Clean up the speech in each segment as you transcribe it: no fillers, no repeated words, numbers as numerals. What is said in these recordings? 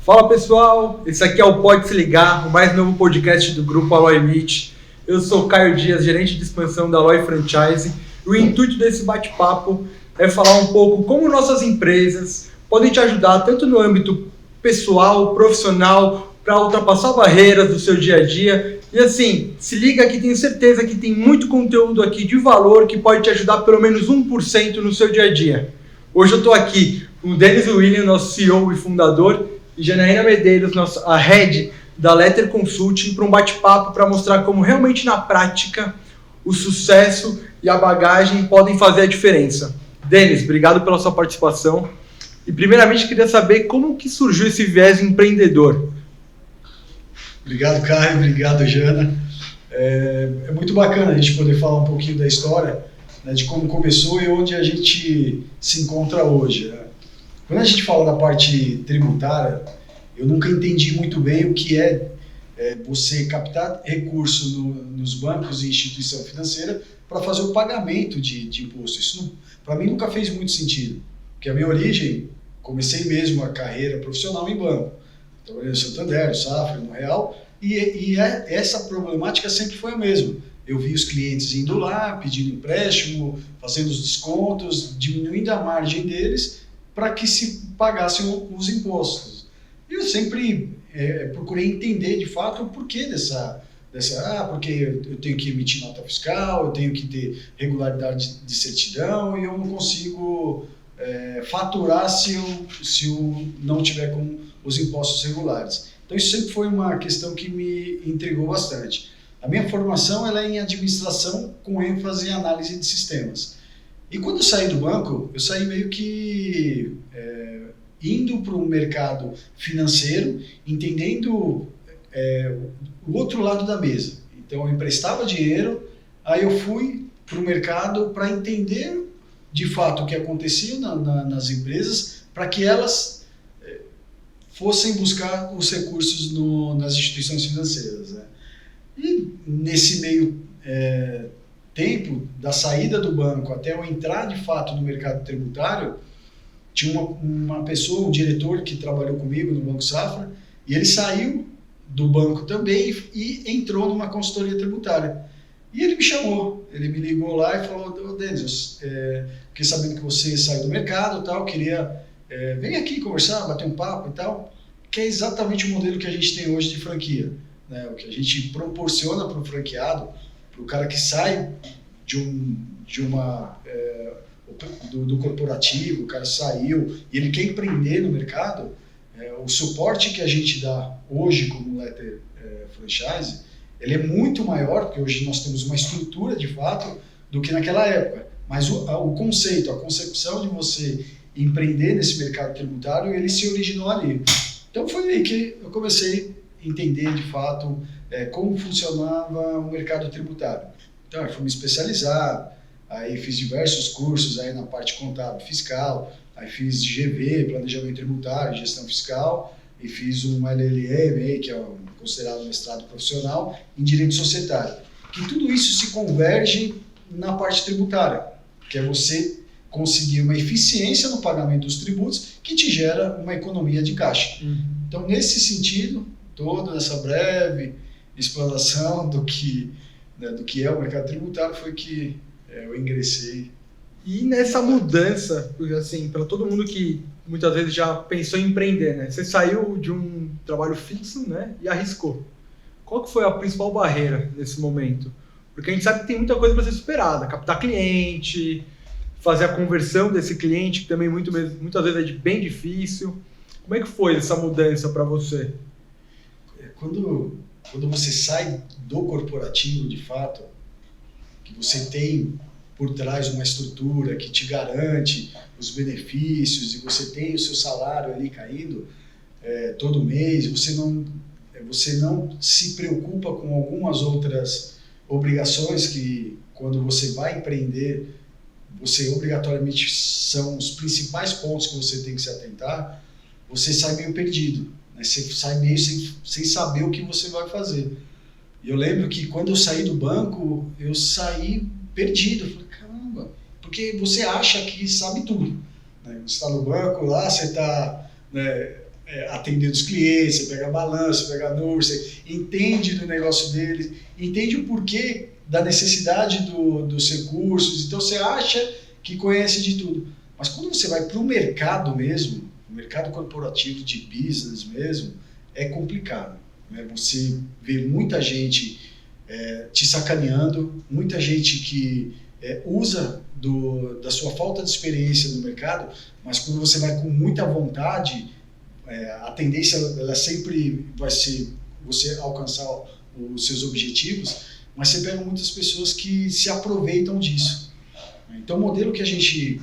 Fala pessoal, esse aqui é o Pode Se Ligar, o mais novo podcast do grupo Alloy Meet. Eu sou Caio Dias, gerente de expansão da Alloy Franchise. E o intuito desse bate-papo é falar um pouco como nossas empresas podem te ajudar tanto no âmbito pessoal, profissional, para ultrapassar barreiras do seu dia a dia. E assim, se liga que tenho certeza que tem muito conteúdo aqui de valor que pode te ajudar pelo menos 1% no seu dia a dia. Hoje eu estou aqui com o Denis William, nosso CEO e fundador, e Janaína Medeiros, a head da Letter Consulting, para um bate-papo para mostrar como realmente na prática o sucesso e a bagagem podem fazer a diferença. Denis, obrigado pela sua participação. E primeiramente queria saber como que surgiu esse viés empreendedor. Obrigado, Caio. Obrigado, Jana. É muito bacana a gente poder falar um pouquinho da história, né, de como começou e onde a gente se encontra hoje, né? Quando a gente fala da parte tributária, eu nunca entendi muito bem o que é você captar recurso nos bancos e instituição financeira para fazer o pagamento de imposto. Isso, para mim, nunca fez muito sentido, porque a minha origem, comecei mesmo a carreira profissional em banco. Trabalhei no Santander, no Safra, no Real, essa problemática sempre foi a mesma. Eu vi os clientes indo lá, pedindo empréstimo, fazendo os descontos, diminuindo a margem deles para que se pagassem os impostos. E eu sempre procurei entender de fato o porquê porque eu tenho que emitir nota fiscal, eu tenho que ter regularidade de certidão e eu não consigo faturar se eu não tiver com os impostos regulares. Então isso sempre foi uma questão que me intrigou bastante. A minha formação ela é em administração com ênfase em análise de sistemas. E quando eu saí do banco, eu saí meio que indo para o mercado financeiro, entendendo o outro lado da mesa. Então eu emprestava dinheiro, aí eu fui para o mercado para entender de fato o que acontecia nas empresas, para que elas fossem buscar os recursos nas instituições financeiras, né? E nesse meio tempo, da saída do banco até eu entrar de fato no mercado tributário, tinha uma pessoa, um diretor que trabalhou comigo no Banco Safra, e ele saiu do banco também e entrou numa consultoria tributária. E ele me chamou, ele me ligou lá e falou: Denis, fiquei sabendo que você saiu do mercado e tal, queria vem aqui conversar, bater um papo e tal, que é exatamente o modelo que a gente tem hoje de franquia, né? O que a gente proporciona para o franqueado, para o cara que sai do corporativo, o cara saiu e ele quer empreender no mercado, o suporte que a gente dá hoje como Letter Franchise, ele é muito maior, porque hoje nós temos uma estrutura de fato do que naquela época. Mas o conceito, a concepção de você empreender nesse mercado tributário, ele se originou ali. Então foi aí que eu comecei a entender de fato como funcionava o mercado tributário. Então eu fui me especializar, aí fiz diversos cursos aí na parte contábil fiscal, aí fiz GV, planejamento tributário, gestão fiscal, e fiz um LLM, que é considerado mestrado profissional, em direito societário. Que tudo isso se converge na parte tributária, que é você conseguir uma eficiência no pagamento dos tributos que te gera uma economia de caixa. Então, nesse sentido, toda essa breve explanação do que é o mercado tributário foi que eu ingressei. E nessa mudança, assim, para todo mundo que muitas vezes já pensou em empreender, né? Você saiu de um trabalho fixo, né, e arriscou. Qual que foi a principal barreira nesse momento? Porque a gente sabe que tem muita coisa para ser superada, captar cliente, fazer a conversão desse cliente, que também muitas vezes é bem difícil. Como é que foi essa mudança para você? Quando você sai do corporativo, de fato, que você tem por trás uma estrutura que te garante os benefícios e você tem o seu salário ali caindo todo mês, você não se preocupa com algumas outras obrigações que, quando você vai empreender, você obrigatoriamente são os principais pontos que você tem que se atentar, você sai meio perdido, né? Você sai meio sem saber o que você vai fazer. E eu lembro que quando eu saí do banco, eu saí perdido. Eu falei, caramba, porque você acha que sabe tudo, né? Você está no banco lá, você está atender os clientes, você pega balanço, você pega número, você entende do negócio deles, entende o porquê da necessidade dos recursos, então você acha que conhece de tudo. Mas quando você vai para o mercado mesmo, o mercado corporativo de business mesmo, é complicado. Né? Você vê muita gente te sacaneando, muita gente que usa da sua falta de experiência no mercado, mas quando você vai com muita vontade, a tendência ela sempre vai ser você alcançar os seus objetivos, mas você pega muitas pessoas que se aproveitam disso. Então o modelo que a gente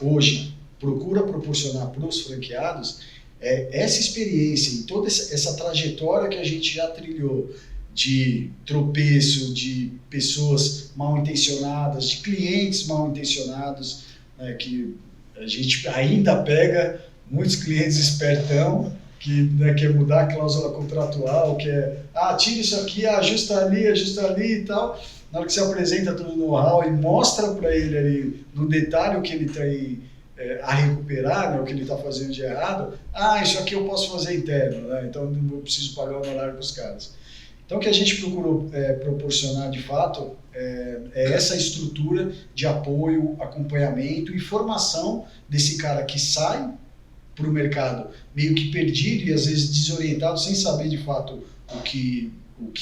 hoje procura proporcionar para os franqueados é essa experiência, em toda essa trajetória que a gente já trilhou, de tropeço, de pessoas mal intencionadas, de clientes mal intencionados, né, que a gente ainda pega muitos clientes espertão que quer mudar a cláusula contratual, que tira isso aqui, ajusta ali e tal. Na hora que você apresenta todo o know-how e mostra para ele ali no detalhe o que ele tem a recuperar, né, o que ele está fazendo de errado, isso aqui eu posso fazer interno, né, então não preciso pagar o honorário para os caras. Então o que a gente procurou proporcionar de fato é essa estrutura de apoio, acompanhamento e formação desse cara que sai para o mercado meio que perdido e às vezes desorientado, sem saber de fato o que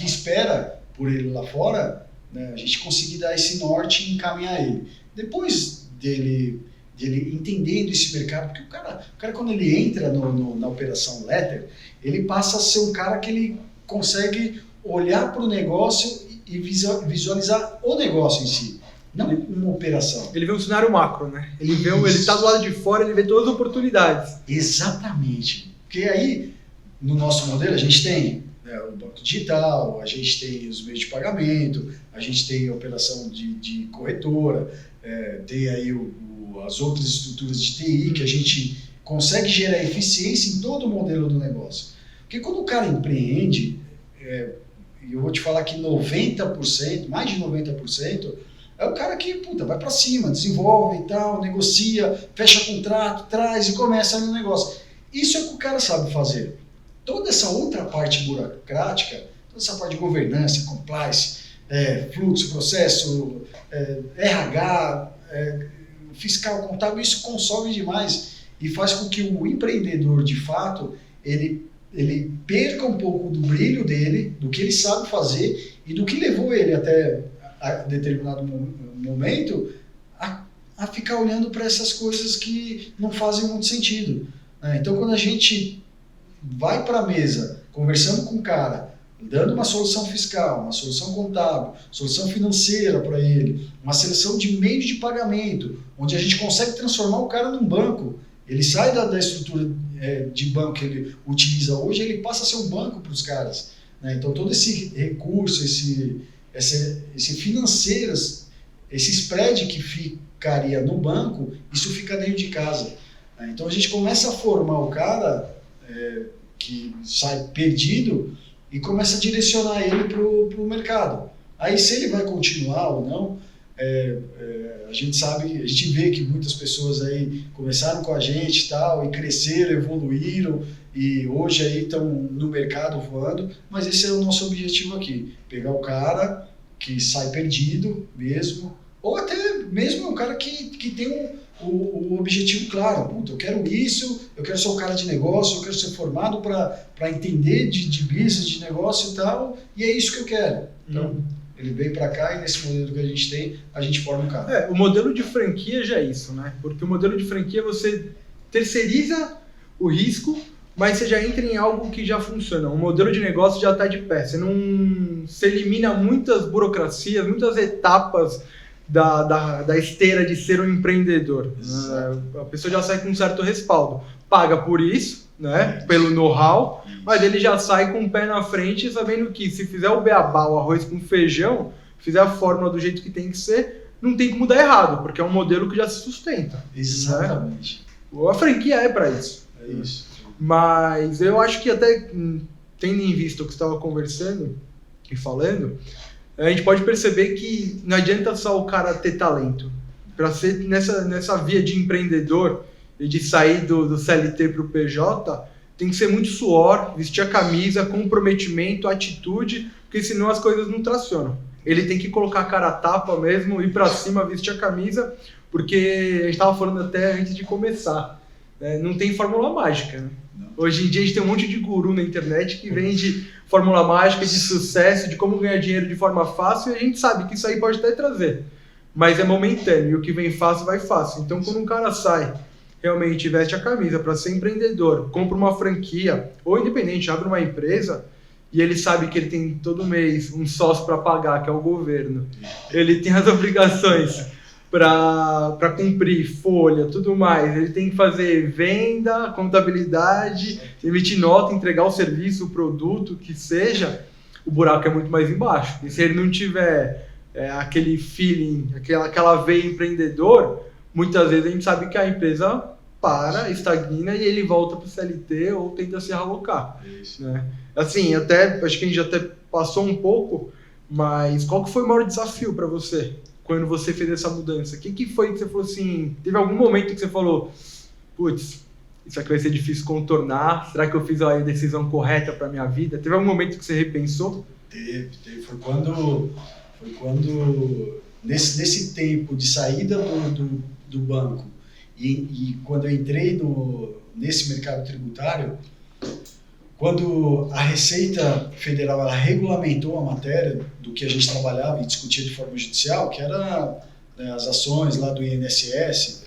espera por ele lá fora, né? A gente conseguir dar esse norte e encaminhar ele. Depois dele entendendo esse mercado, porque o cara quando ele entra na operação Letter, ele passa a ser um cara que ele consegue olhar para o negócio e visualizar o negócio em si. Não uma operação. Ele vê um cenário macro, né? Ele está do lado de fora, ele vê todas as oportunidades. Exatamente. Porque aí, no nosso modelo, a gente tem o banco digital, a gente tem os meios de pagamento, a gente tem a operação de corretora, tem aí as outras estruturas de TI, que a gente consegue gerar eficiência em todo o modelo do negócio. Porque quando o cara empreende, e eu vou te falar que 90%, mais de 90%, é o cara que, vai pra cima, desenvolve e tal, negocia, fecha contrato, traz e começa ali o negócio. Isso é o que o cara sabe fazer. Toda essa outra parte burocrática, toda essa parte de governança, compliance, fluxo, processo, RH, fiscal, contábil, isso consome demais e faz com que o empreendedor, de fato, ele perca um pouco do brilho dele, do que ele sabe fazer e do que levou ele até a determinado momento a ficar olhando para essas coisas que não fazem muito sentido. Né? Então, quando a gente vai para a mesa, conversando com o cara, dando uma solução fiscal, uma solução contábil, solução financeira para ele, uma seleção de meios de pagamento, onde a gente consegue transformar o cara num banco. Ele sai da estrutura de banco que ele utiliza hoje, ele passa a ser um banco para os caras. Né? Então, todo esse recurso, esse financeiro, esse spread que ficaria no banco, isso fica dentro de casa. Né? Então, a gente começa a formar o cara que sai perdido e começa a direcionar ele para o mercado. Aí, se ele vai continuar ou não, a gente vê que muitas pessoas aí começaram com a gente e tal, e cresceram, evoluíram, e hoje aí estão no mercado voando, mas esse é o nosso objetivo aqui, pegar o cara que sai perdido mesmo, ou até mesmo o cara que tem o objetivo claro, eu quero isso, eu quero ser um cara de negócio, eu quero ser formado para entender de business, de negócio e tal, e é isso que eu quero. Então, ele vem para cá e nesse modelo que a gente tem, a gente forma um cara. O modelo de franquia já é isso, né? Porque o modelo de franquia você terceiriza o risco, mas você já entra em algo que já funciona. O modelo de negócio já está de pé. Você elimina muitas burocracias, muitas etapas da esteira de ser um empreendedor. A pessoa já sai com um certo respaldo. Paga por isso, né? Pelo know-how, mas ele já sai com o pé na frente, sabendo que se fizer o beabá, o arroz com feijão, fizer a fórmula do jeito que tem que ser, não tem como dar errado, porque é um modelo que já se sustenta. Exatamente. Né? A franquia é para isso. É isso. Mas eu acho que até, tendo em vista o que você estava conversando e falando, a gente pode perceber que não adianta só o cara ter talento. Para ser nessa via de empreendedor e de sair do CLT para o PJ, tem que ser muito suor, vestir a camisa, comprometimento, atitude, porque senão as coisas não tracionam. Ele tem que colocar a cara a tapa mesmo, ir pra cima, vestir a camisa, porque a gente estava falando até antes de começar, né? Não tem fórmula mágica, né? Hoje em dia a gente tem um monte de guru na internet que vende fórmula mágica de sucesso, de como ganhar dinheiro de forma fácil, e a gente sabe que isso aí pode até trazer, mas é momentâneo, e o que vem fácil vai fácil. Então quando um cara sai, realmente veste a camisa para ser empreendedor, compra uma franquia, ou independente, abre uma empresa, e ele sabe que ele tem todo mês um sócio para pagar, que é o governo, ele tem as obrigações para cumprir, folha, tudo mais, ele tem que fazer venda, contabilidade, emitir nota, entregar o serviço, o produto, que seja, o buraco é muito mais embaixo. E se ele não tiver aquele feeling, aquela veia empreendedor, muitas vezes a gente sabe que a empresa para, estagna e ele volta para o CLT ou tenta se realocar. Né? Assim, até, acho que a gente até passou um pouco, mas qual que foi o maior desafio para você quando você fez essa mudança? O que foi que você falou assim, teve algum momento que você falou, putz, isso aqui vai ser difícil contornar, será que eu fiz a decisão correta para minha vida? Teve algum momento que você repensou? Teve. Foi quando nesse tempo de saída do banco e quando eu entrei nesse mercado tributário, quando a Receita Federal ela regulamentou a matéria do que a gente trabalhava e discutia de forma judicial, que era, né, as ações lá do INSS,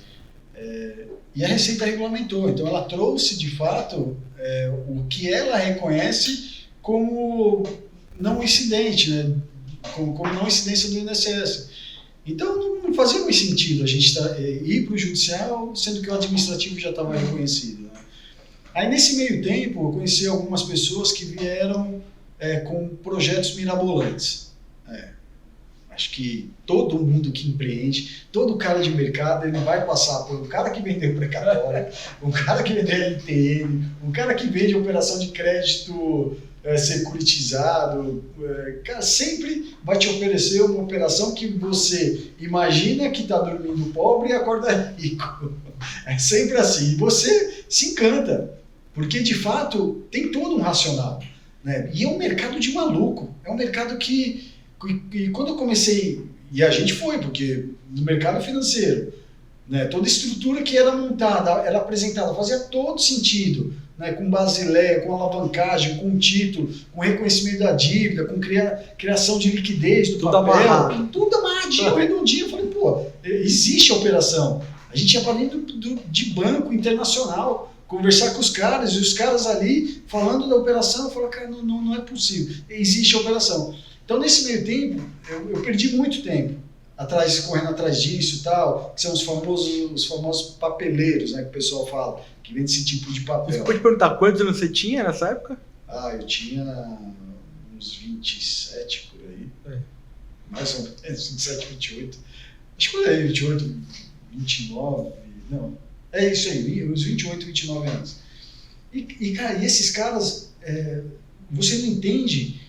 e a Receita regulamentou. Então ela trouxe, de fato, o que ela reconhece como não incidente, né? como não incidência do INSS. Então não fazia muito sentido a gente ir para o judicial, sendo que o administrativo já estava reconhecido. Né? Aí nesse meio tempo eu conheci algumas pessoas que vieram com projetos mirabolantes. Acho que todo mundo que empreende, todo cara de mercado, ele vai passar por um cara que vendeu precatório, um cara que vendeu LTN, um cara que vende operação de crédito securitizado, cara, sempre vai te oferecer uma operação que você imagina que está dormindo pobre e acorda rico. É sempre assim. E você se encanta, porque de fato tem todo um racional. Né? E é um mercado de maluco. É um mercado que quando eu comecei, e a gente foi, porque no mercado financeiro, né, toda estrutura que era montada, era apresentada, fazia todo sentido. Né, com Basileia, com alavancagem, com título, com reconhecimento da dívida, com criação de liquidez do papel, tudo amarradinho, redondinho. Eu falei, pô, existe a operação. A gente ia para dentro de banco internacional, conversar com os caras, e os caras ali falando da operação, eu falei, cara, não é possível, existe a operação. Então, nesse meio tempo, eu perdi muito tempo correndo atrás disso e tal, que são os famosos papeleiros, né, que o pessoal fala, que vem desse tipo de papel. Você pode perguntar quantos anos você tinha nessa época? Eu tinha uns 27 por aí. Mais ou menos, 27, 28. Acho que por aí, 28, 29, não. É isso aí, uns 28, 29 anos. E cara, esses caras, você não entende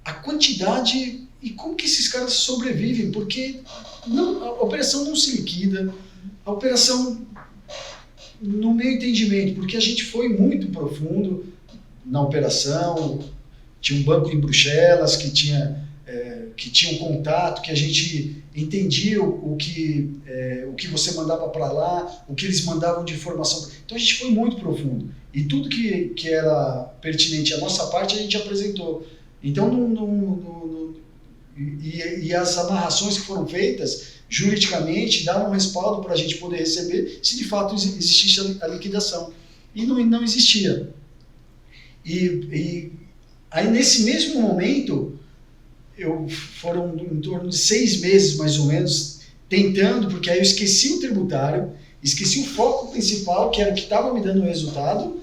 a quantidade e como que esses caras sobrevivem, porque a operação não se liquida, a operação, no meu entendimento, porque a gente foi muito profundo na operação, tinha um banco em Bruxelas que tinha um contato, que a gente entendia o que você mandava para lá, o que eles mandavam de informação. Então a gente foi muito profundo. E tudo que era pertinente à nossa parte a gente apresentou. Então, e as amarrações que foram feitas juridicamente davam um respaldo para a gente poder receber se de fato existisse a liquidação. E não existia. E aí, nesse mesmo momento, foram em torno de 6 meses, mais ou menos, tentando, porque aí eu esqueci o tributário, esqueci o foco principal, que era o que estava me dando resultado,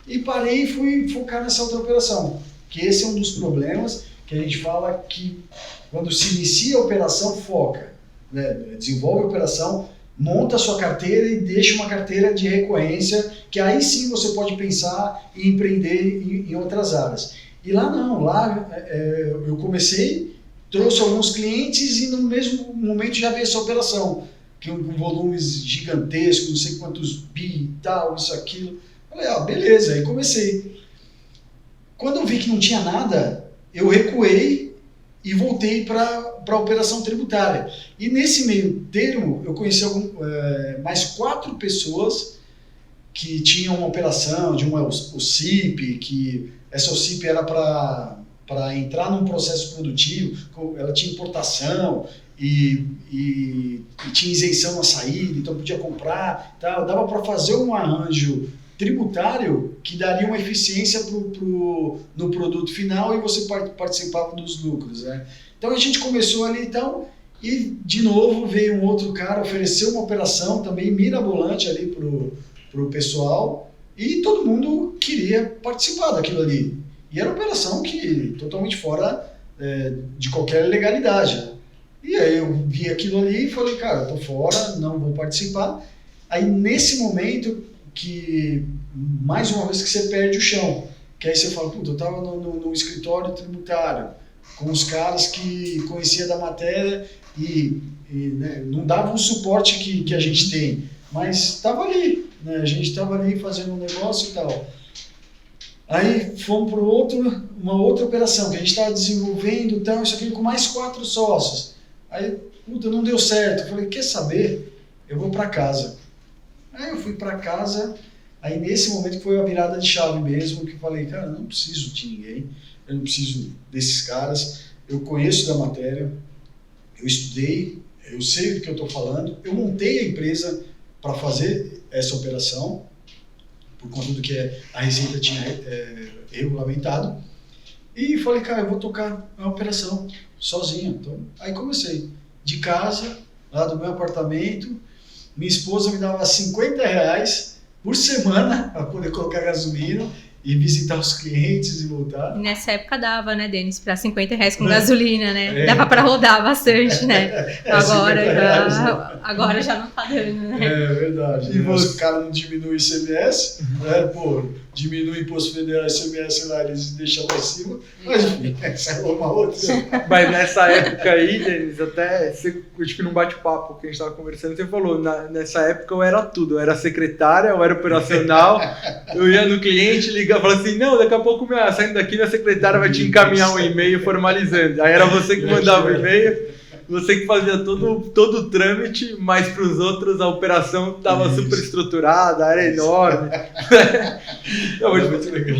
e parei e fui focar nessa outra operação. Que esse é um dos problemas que a gente fala que quando se inicia a operação, foca, né? Desenvolve a operação, monta a sua carteira e deixa uma carteira de recorrência, que aí sim você pode pensar em empreender em outras áreas. E lá não, lá eu comecei, trouxe alguns clientes e no mesmo momento já veio essa operação, que com volumes gigantescos, não sei quantos bi e tal, isso, aquilo. Falei, beleza, aí comecei. Quando eu vi que não tinha nada, eu recuei e voltei para a operação tributária. E nesse meio termo, eu conheci mais 4 pessoas que tinham uma operação, de uma OCIP, que essa OCIP era para entrar num processo produtivo, ela tinha importação e tinha isenção na saída, então podia comprar, tal. Dava para fazer um arranjo tributário que daria uma eficiência no produto final e você participava dos lucros, né? Então a gente começou ali e de novo veio um outro cara, ofereceu uma operação também mirabolante ali pro pessoal e todo mundo queria participar daquilo ali. E era uma operação que totalmente fora de qualquer legalidade, né? E aí eu vi aquilo ali e falei, cara, eu tô fora, não vou participar. Aí nesse momento que, mais uma vez que você perde o chão, que aí você fala, puta, eu tava no escritório tributário, com os caras que conhecia da matéria e né, não dava o suporte que a gente tem, mas estava ali, né, a gente estava ali fazendo um negócio e tal. Aí fomos para uma outra operação que a gente estava desenvolvendo, então, isso aqui com mais 4 sócios. Aí, puta, não deu certo. Eu falei, quer saber? Eu vou para casa. Aí eu fui para casa, aí nesse momento que foi a virada de chave mesmo, que eu falei, cara, eu não preciso de ninguém, eu não preciso desses caras, eu conheço da matéria, eu estudei, eu sei do que eu estou falando, eu montei a empresa para fazer essa operação, por conta do que a Receita tinha regulamentado, e falei, cara, eu vou tocar a operação sozinho. Então, aí comecei, de casa, lá do meu apartamento. Minha esposa me dava R$50 por semana para poder colocar gasolina e visitar os clientes e voltar. E nessa época dava, né, Denis, para R$50 com gasolina, né? Dava para rodar bastante, né? Agora já não tá dando, né? É verdade. E os caras não diminuem o ICMS, né? Pô, diminui o imposto federal e ICMS lá, eles deixam lá em cima. Mas enfim, essa é uma outra. Mas nessa época aí, Denis, até acho que num bate-papo que a gente estava conversando, você falou, nessa época eu era tudo, eu era secretária, eu era operacional, eu ia no cliente, ligava, falava assim, não, daqui a pouco saindo daqui minha secretária vai te encaminhar um e-mail formalizando. Aí era você que mandava o e-mail, você que fazia todo o trâmite, mas para os outros a operação estava super estruturada, era enorme. Muito legal.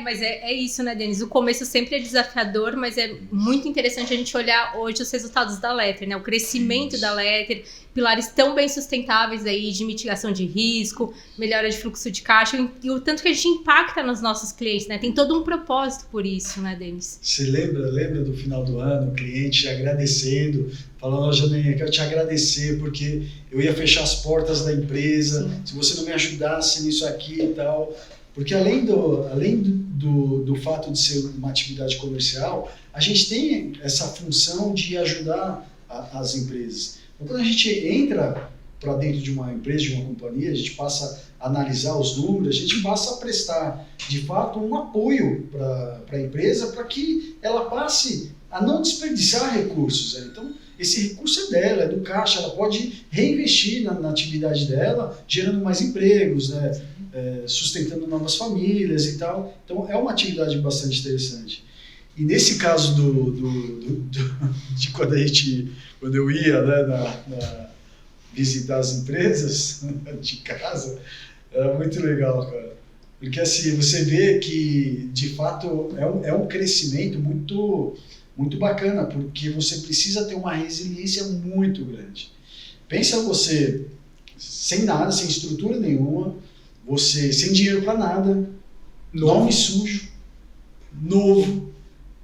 Mas é isso, né, Denis? O começo sempre é desafiador, mas é muito interessante a gente olhar hoje os resultados da Letter, né? O crescimento da Letter, pilares tão bem sustentáveis aí de mitigação de risco, melhora de fluxo de caixa e o tanto que a gente impacta nos nossos clientes, né? Tem todo um propósito por isso, né, Denis? Você lembra do final do ano, o cliente agradecendo, falando, ó, Janelinha, quero te agradecer porque eu ia fechar as portas da empresa, sim, se você não me ajudasse nisso aqui e tal. Porque além do fato de ser uma atividade comercial, a gente tem essa função de ajudar as empresas. Então, quando a gente entra para dentro de uma empresa, de uma companhia, a gente passa a analisar os números, a gente passa a prestar, de fato, um apoio para a empresa para que ela passe a não desperdiçar recursos. Né? Então, esse recurso é dela, é do caixa, ela pode reinvestir na atividade dela, gerando mais empregos, né? Sustentando novas famílias e tal. Então, é uma atividade bastante interessante. E nesse caso de quando eu ia, né, visitar as empresas de casa, era muito legal, cara. Porque assim, você vê que, de fato, é um crescimento muito, muito bacana, porque você precisa ter uma resiliência muito grande. Pensa você, sem nada, sem estrutura nenhuma, você sem dinheiro para nada, nome sujo, novo,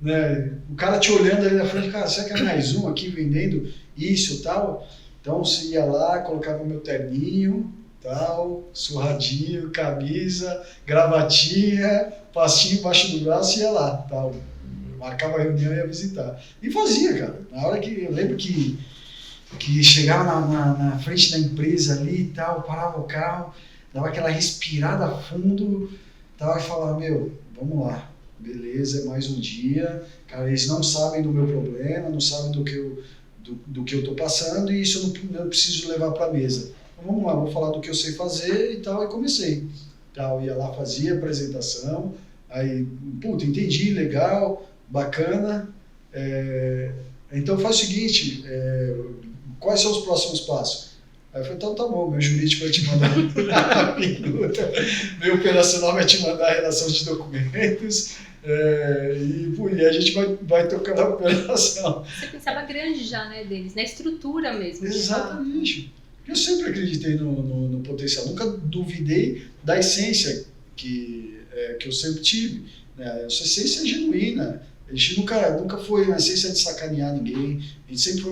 né? O cara te olhando ali na frente, cara, será que é mais um aqui vendendo isso e tal? Então você ia lá, colocava o meu terninho, tal, surradinho, camisa, gravatinha, pastinho embaixo do braço e ia lá, tal. Marcava a reunião e ia visitar. E fazia, cara. Na hora que eu lembro que chegava na frente da empresa ali e tal, parava o carro, dava aquela respirada a fundo, tal, e falava, meu, vamos lá, beleza, é mais um dia, cara, eles não sabem do meu problema, não sabem do que eu tô passando e isso eu não preciso levar para a mesa. Então, vamos lá, vou falar do que eu sei fazer e tal, e comecei. tal, ia lá, fazia apresentação, aí, entendi, legal, bacana, então faz o seguinte, quais são os próximos passos? Aí eu falei, então tá bom, meu jurídico vai te mandar a minuta, meu operacional vai te mandar a relação de documentos, e a gente vai tocando a operação. Você pensava grande já, né, Denis? Na estrutura mesmo. Exatamente. Eu sempre acreditei no potencial, nunca duvidei da essência que eu sempre tive. Né? Essa essência é genuína, a gente nunca foi uma essência de sacanear ninguém, a gente sempre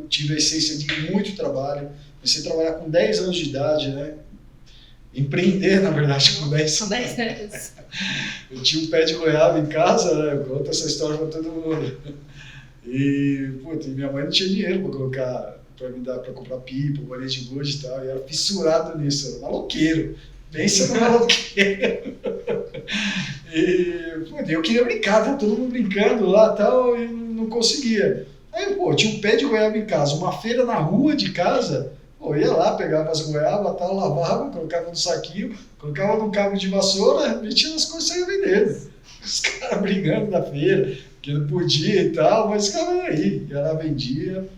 tive a essência de muito trabalho. Comecei a trabalhar com 10 anos de idade, né? Empreender, na verdade, com 10 anos. Eu tinha um pé de goiaba em casa, né? Eu conto essa história para todo mundo. E minha mãe não tinha dinheiro para me dar para comprar pipa, bolinha de gude e tal, e era fissurado nisso, era maloqueiro. Pensa no maloqueiro. E eu queria brincar, tá todo mundo brincando lá e tal, e não conseguia. Aí, tinha um pé de goiaba em casa, uma feira na rua de casa, ia lá, pegava as goiabas, tal, lavava, colocava no saquinho, colocava num cabo de vassoura, metia nas coisas e saia vendendo. Os caras brigando na feira, que não podia e tal, mas os caras aí, ia lá, vendia,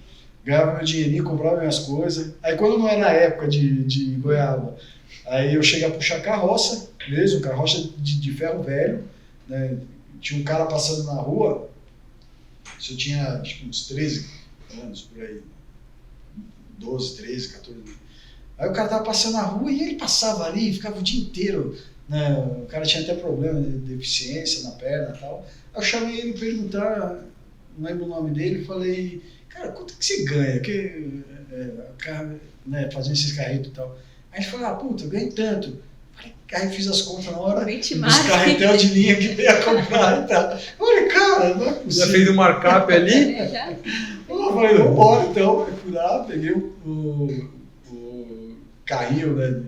ganhava meu dinheirinho, comprava minhas coisas. Aí quando não era a época de goiaba, aí eu cheguei a puxar carroça mesmo, carroça de ferro velho, né? Tinha um cara passando na rua, isso eu tinha acho que uns 13 anos por aí, 12, 13, 14 anos. Aí o cara tava passando na rua e ele passava ali, ficava o dia inteiro, né? O cara tinha até problema de deficiência na perna e tal. Aí eu chamei ele perguntar, não lembro o nome dele, falei, cara, quanto que você ganha? Fazendo esses carretos e tal. Aí ele falou, eu ganho tanto. Aí fiz as contas na hora dos carretel de linha que ia comprar e tal. Eu falei, cara, não é possível. Já fez o markup ali? Já. Eu falei, vambora então. Eu fui lá, peguei o carrinho, né,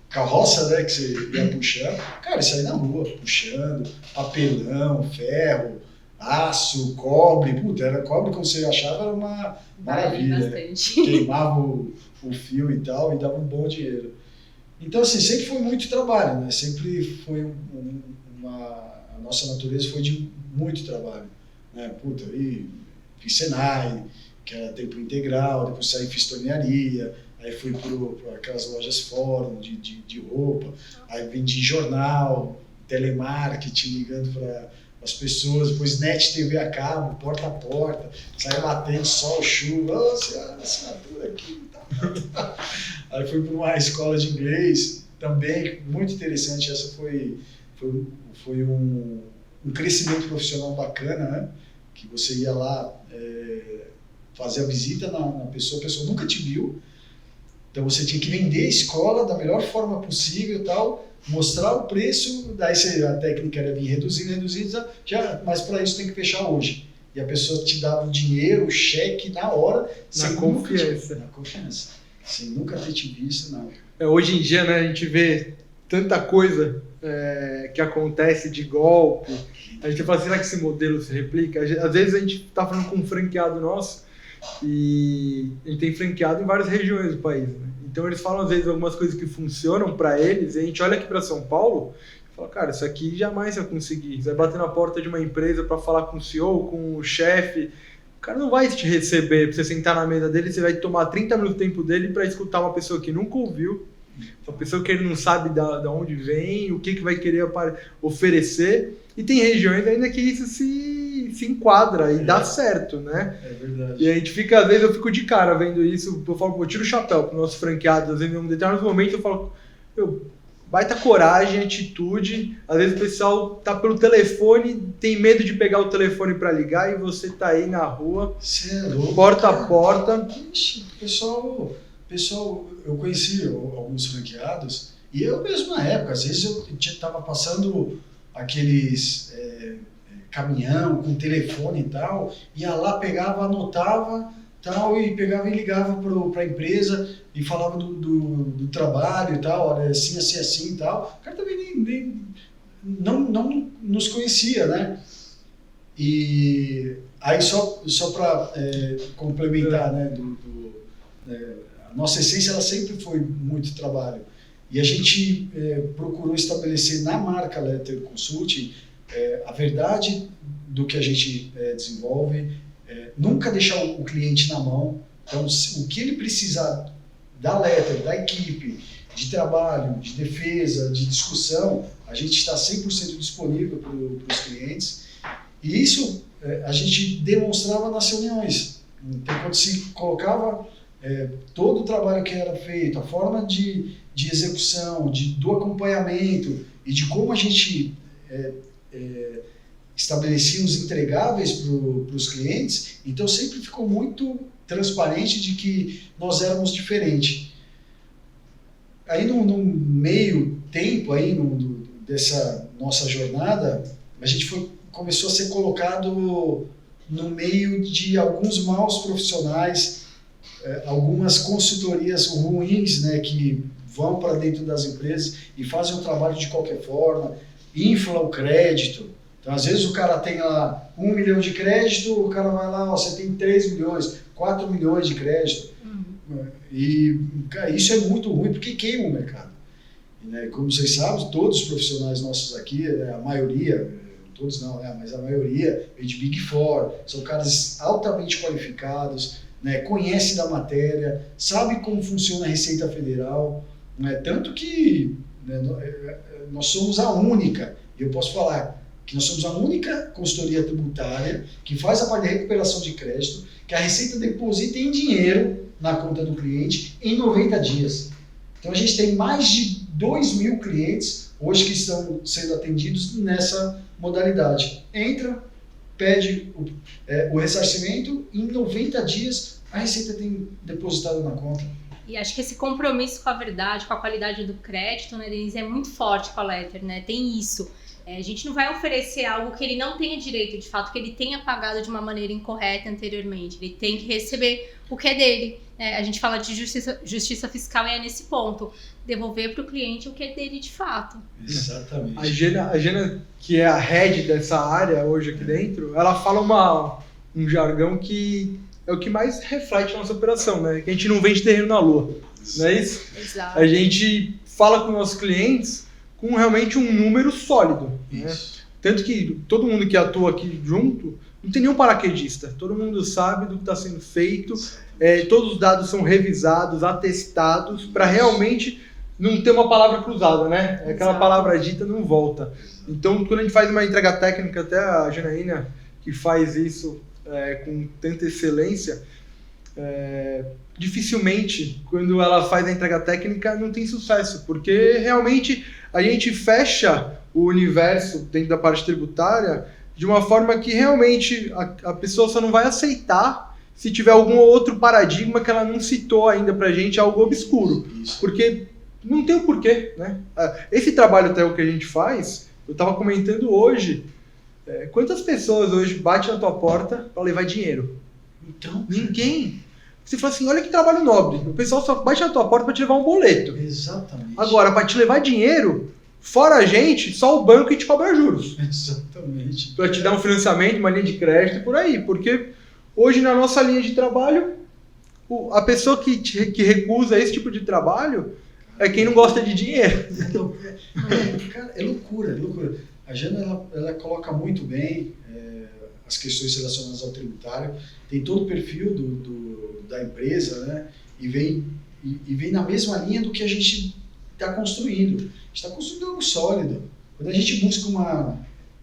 carroça, né, que você ia puxando. Cara, isso aí na rua, puxando, papelão, ferro, aço, cobre. Era cobre, como você achava, era uma maravilha. Né? Queimava o fio e tal, e dava um bom dinheiro. Então, assim, sempre foi muito trabalho, né? Sempre foi a nossa natureza foi de muito trabalho, né? Aí fiz Senai, que era tempo integral, depois saí fiz tornearia, aí fui para aquelas lojas fórum de roupa, aí vendi jornal, telemarketing, ligando para as pessoas, depois net TV a cabo, porta a porta, saí batendo sol, chuva, assinatura aqui. Aí fui para uma escola de inglês, também muito interessante. Essa foi um crescimento profissional bacana, né? Que você ia lá fazer a visita na pessoa, a pessoa nunca te viu, então você tinha que vender a escola da melhor forma possível e tal, mostrar o preço, daí a técnica era vir reduzindo, mas para isso tem que fechar hoje. E a pessoa te dava o dinheiro, o cheque na hora, na confiança. Na confiança. Sem nunca ter te visto, não. Hoje em dia, né, a gente vê tanta coisa que acontece de golpe. A gente fala, será que esse modelo se replica? Às vezes a gente está falando com um franqueado nosso e a gente tem franqueado em várias regiões do país. Né? Então eles falam às vezes algumas coisas que funcionam para eles e a gente olha aqui para São Paulo e fala, cara, isso aqui jamais vai conseguir. Você vai bater na porta de uma empresa para falar com o CEO, com o chefe, o cara não vai te receber para você sentar na mesa dele, você vai tomar 30 minutos do tempo dele para escutar uma pessoa que nunca ouviu, uma pessoa que ele não sabe da onde vem, o que vai querer oferecer. E tem regiões ainda que isso se enquadra e dá certo, né? É verdade. E a gente fica, às vezes eu fico de cara vendo isso, eu tiro o chapéu para os nossos franqueados, às vezes em um determinado momento eu falo, baita coragem, atitude, às vezes o pessoal tá pelo telefone, tem medo de pegar o telefone para ligar e você tá aí na rua, porta a porta. Ixi, pessoal, eu conheci alguns franqueados e eu mesmo na época, às vezes eu tava passando aqueles caminhão com telefone e tal, ia lá, pegava, anotava tal, e pegava e ligava para a empresa e falava do trabalho e tal, olha, assim e tal. O cara também não nos conhecia, né? E aí só para complementar, né, a nossa essência ela sempre foi muito trabalho. E a gente procurou estabelecer na marca Letter Consulting a verdade do que a gente desenvolve, nunca deixar o cliente na mão. Então, o que ele precisar da Letter, da equipe, de trabalho, de defesa, de discussão, a gente está 100% disponível para os clientes. E isso a gente demonstrava nas reuniões. Então, quando se colocava todo o trabalho que era feito, a forma de execução, do acompanhamento e de como a gente estabelecia os entregáveis para os clientes, então sempre ficou muito transparente de que nós éramos diferentes. Aí no meio tempo aí, dessa nossa jornada, a gente começou a ser colocado no meio de alguns maus profissionais, algumas consultorias ruins, né, que vão para dentro das empresas e fazem um trabalho de qualquer forma, inflam o crédito. Então, às vezes o cara tem lá 1 milhão de crédito, o cara vai lá, você tem 3 milhões, 4 milhões de crédito. E cara, isso é muito ruim porque queima o mercado. E, né, como vocês sabem, todos os profissionais nossos aqui, a maioria, todos não, mas a maioria vem de Big Four, são caras altamente qualificados, né, conhecem da matéria, sabem como funciona a Receita Federal, né, tanto que né, nós somos a única, e eu posso falar que nós somos a única consultoria tributária que faz a parte de recuperação de crédito, que a Receita deposita em dinheiro na conta do cliente em 90 dias. Então a gente tem mais de 2.000 clientes hoje que estão sendo atendidos nessa modalidade. Entra, pede o ressarcimento, em 90 dias a Receita tem depositado na conta. E acho que esse compromisso com a verdade, com a qualidade do crédito, né, Denise, é muito forte com a Letter, né? Tem isso. A gente não vai oferecer algo que ele não tenha direito, de fato, que ele tenha pagado de uma maneira incorreta anteriormente. Ele tem que receber o que é dele. A gente fala de justiça fiscal e é nesse ponto. Devolver para o cliente o que é dele de fato. Exatamente. A Gena, que é a head dessa área hoje aqui dentro, ela fala um jargão que é o que mais reflete a nossa operação, né? Que a gente não vende terreno na lua, não é isso? Exato. A gente fala com nossos clientes com realmente um número sólido. Né? Tanto que todo mundo que atua aqui junto, não tem nenhum paraquedista. Todo mundo sabe do que está sendo feito, todos os dados são revisados, atestados, para realmente não ter uma palavra cruzada, né? Aquela palavra dita não volta. Então, quando a gente faz uma entrega técnica, até a Janaína, que faz isso com tanta excelência, dificilmente, quando ela faz a entrega técnica, não tem sucesso, porque realmente a gente fecha o universo dentro da parte tributária de uma forma que realmente a pessoa só não vai aceitar se tiver algum outro paradigma que ela não citou ainda pra gente, algo obscuro. Isso. Porque não tem o porquê, né? Esse trabalho até o que a gente faz, eu estava comentando hoje, quantas pessoas hoje batem na tua porta para levar dinheiro? Então, ninguém. Você fala assim, olha que trabalho nobre. O pessoal só bate na tua porta para te levar um boleto. Exatamente. Agora, para te levar dinheiro, fora a gente, só o banco que te cobra juros. Exatamente. Para te dar um financiamento, uma linha de crédito e por aí. Porque hoje na nossa linha de trabalho, a pessoa que recusa esse tipo de trabalho é quem não gosta de dinheiro. Cara, é loucura. A Jana, ela coloca muito bem as questões relacionadas ao tributário, tem todo o perfil da empresa, né? E vem na mesma linha do que a gente está construindo. A gente está construindo algo sólido. Quando a gente busca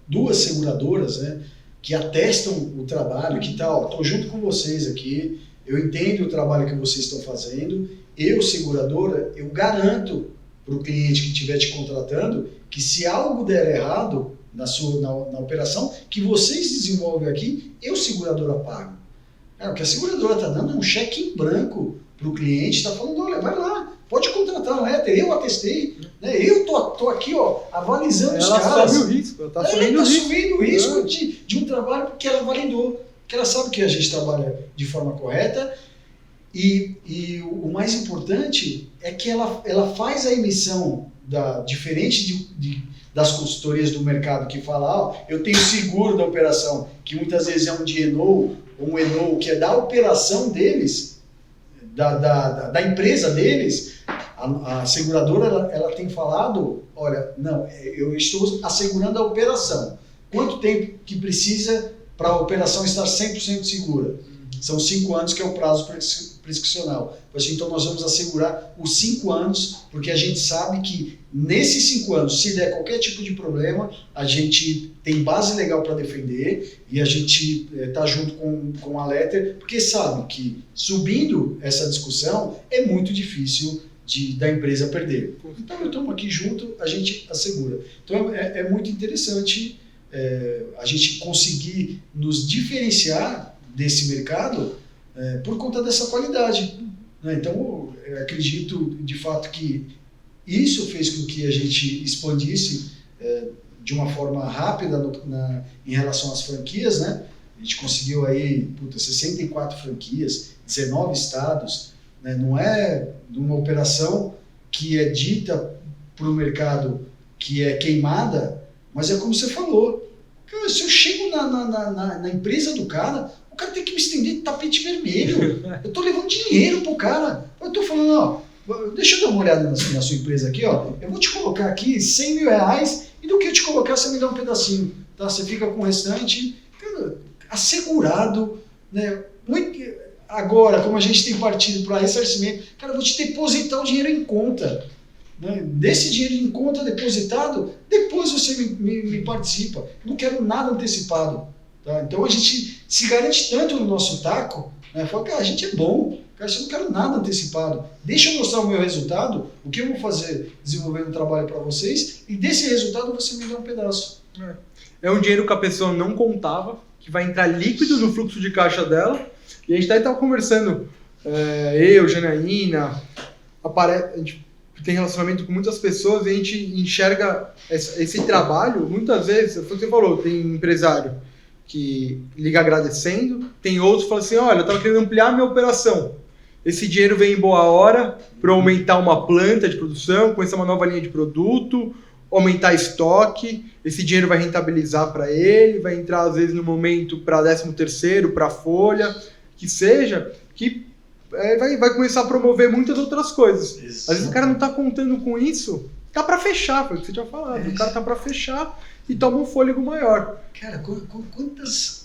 duas seguradoras, né, que atestam o trabalho, que estou junto com vocês aqui, eu entendo o trabalho que vocês estão fazendo, eu, seguradora, eu garanto para o cliente que estiver te contratando que se algo der errado na operação que vocês desenvolvem aqui, eu, seguradora, pago. O que a seguradora está dando é um cheque em branco para o cliente, está falando, olha, vai lá, pode contratar um Letter, eu atestei, né? Eu tô aqui, ó, avalizando os caras. Ela assume o risco, ela está assumindo o risco de um trabalho que ela validou, que ela sabe que a gente trabalha de forma correta e o mais importante é que ela faz a emissão diferente das consultorias do mercado que fala, eu tenho seguro da operação, que muitas vezes é um D&O, ou um E&O, que é da operação deles, da empresa deles. A A seguradora ela tem falado, olha, não, eu estou assegurando a operação. Quanto tempo que precisa para a operação estar 100% segura? São 5 anos que é o prazo prescricional. Então nós vamos assegurar os 5 anos, porque a gente sabe que nesses 5 anos, se der qualquer tipo de problema, a gente tem base legal para defender e a gente está junto com a Letter, porque sabe que subindo essa discussão é muito difícil da empresa perder. Então eu estou aqui junto, a gente assegura. Então é muito interessante a gente conseguir nos diferenciar desse mercado por conta dessa qualidade. Né? Então, eu acredito de fato que isso fez com que a gente expandisse de uma forma rápida em relação às franquias. Né? A gente conseguiu aí 64 franquias, 19 estados. Né? Não é uma operação que é dita para o mercado que é queimada, mas é como você falou. Cara, se eu chego na empresa do cara, o cara tem que me estender de tapete vermelho. Eu tô levando dinheiro pro cara. Eu tô falando, ó, deixa eu dar uma olhada na sua empresa aqui, ó. Eu vou te colocar aqui 100 mil reais e do que eu te colocar, você me dá um pedacinho. Tá? Você fica com o restante, cara, assegurado, né? Agora, como a gente tem partido para ressarcimento, cara, eu vou te depositar o dinheiro em conta. Né? Desse dinheiro em conta depositado, depois você me participa. Não quero nada antecipado. Tá? Então a gente se garante tanto no nosso taco, né? Fala, cara, a gente é bom, cara, eu não quero nada antecipado. Deixa eu mostrar o meu resultado, o que eu vou fazer desenvolvendo um trabalho para vocês, e desse resultado você me dá um pedaço. É um dinheiro que a pessoa não contava, que vai entrar líquido no fluxo de caixa dela. E a gente até estava conversando, eu, Janaína, a gente tem relacionamento com muitas pessoas e a gente enxerga esse trabalho, muitas vezes, você falou, tem empresário que liga agradecendo, tem outros que falam assim, olha, eu estava querendo ampliar a minha operação, esse dinheiro vem em boa hora para aumentar uma planta de produção, conhecer uma nova linha de produto, aumentar estoque, esse dinheiro vai rentabilizar para ele, vai entrar às vezes no momento para 13º, para folha, que seja, que vai começar a promover muitas outras coisas. Isso. Às vezes o cara não está contando com isso, tá para fechar, foi o que você tinha falado. O cara tá para fechar e toma um fôlego maior. Cara,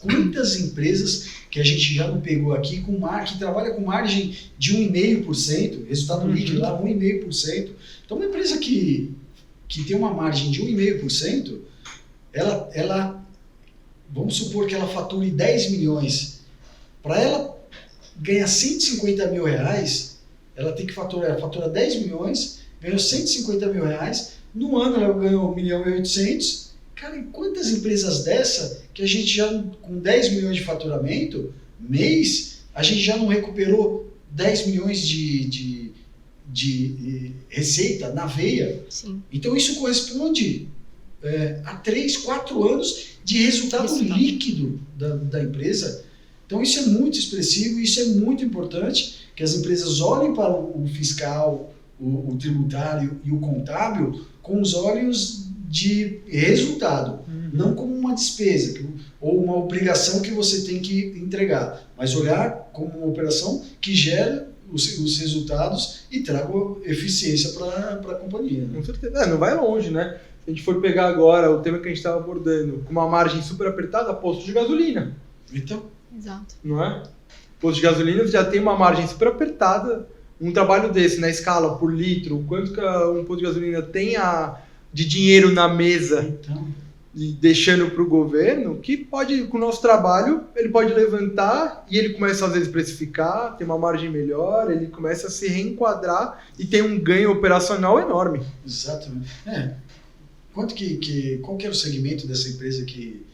quantas empresas que a gente já não pegou aqui que trabalha com margem de 1,5%, resultado líquido lá 1,5%. Então uma empresa que tem uma margem de 1,5%, ela vamos supor que ela fature 10 milhões. Para ela ganhar 150 mil reais, ela tem que faturar 10 milhões, ganhou 150 mil reais, no ano ela ganhou 1.800.000. Cara, e quantas empresas dessa que a gente já, com 10 milhões de faturamento, mês, a gente já não recuperou 10 milhões de receita na veia? Sim. Então isso corresponde a 3, 4 anos de resultado líquido da empresa. Então isso é muito expressivo, isso é muito importante, que as empresas olhem para o fiscal, o tributário e o contábil com os olhos de resultado, não como uma despesa ou uma obrigação que você tem que entregar, mas olhar como uma operação que gera os resultados e traga eficiência para a companhia. Né? Com certeza. Não vai longe, né? Se a gente for pegar agora o tema que a gente estava abordando, com uma margem super apertada, posto de gasolina. Então... Exato. Não é? Posto de gasolina já tem uma margem super apertada. Um trabalho desse, na escala por litro, o quanto que um posto de gasolina tem de dinheiro na mesa, então, e deixando para o governo, que pode, com o nosso trabalho, ele pode levantar e ele começa às vezes a precificar, tem uma margem melhor, ele começa a se reenquadrar e tem um ganho operacional enorme. Exatamente. Qual que era o segmento dessa empresa que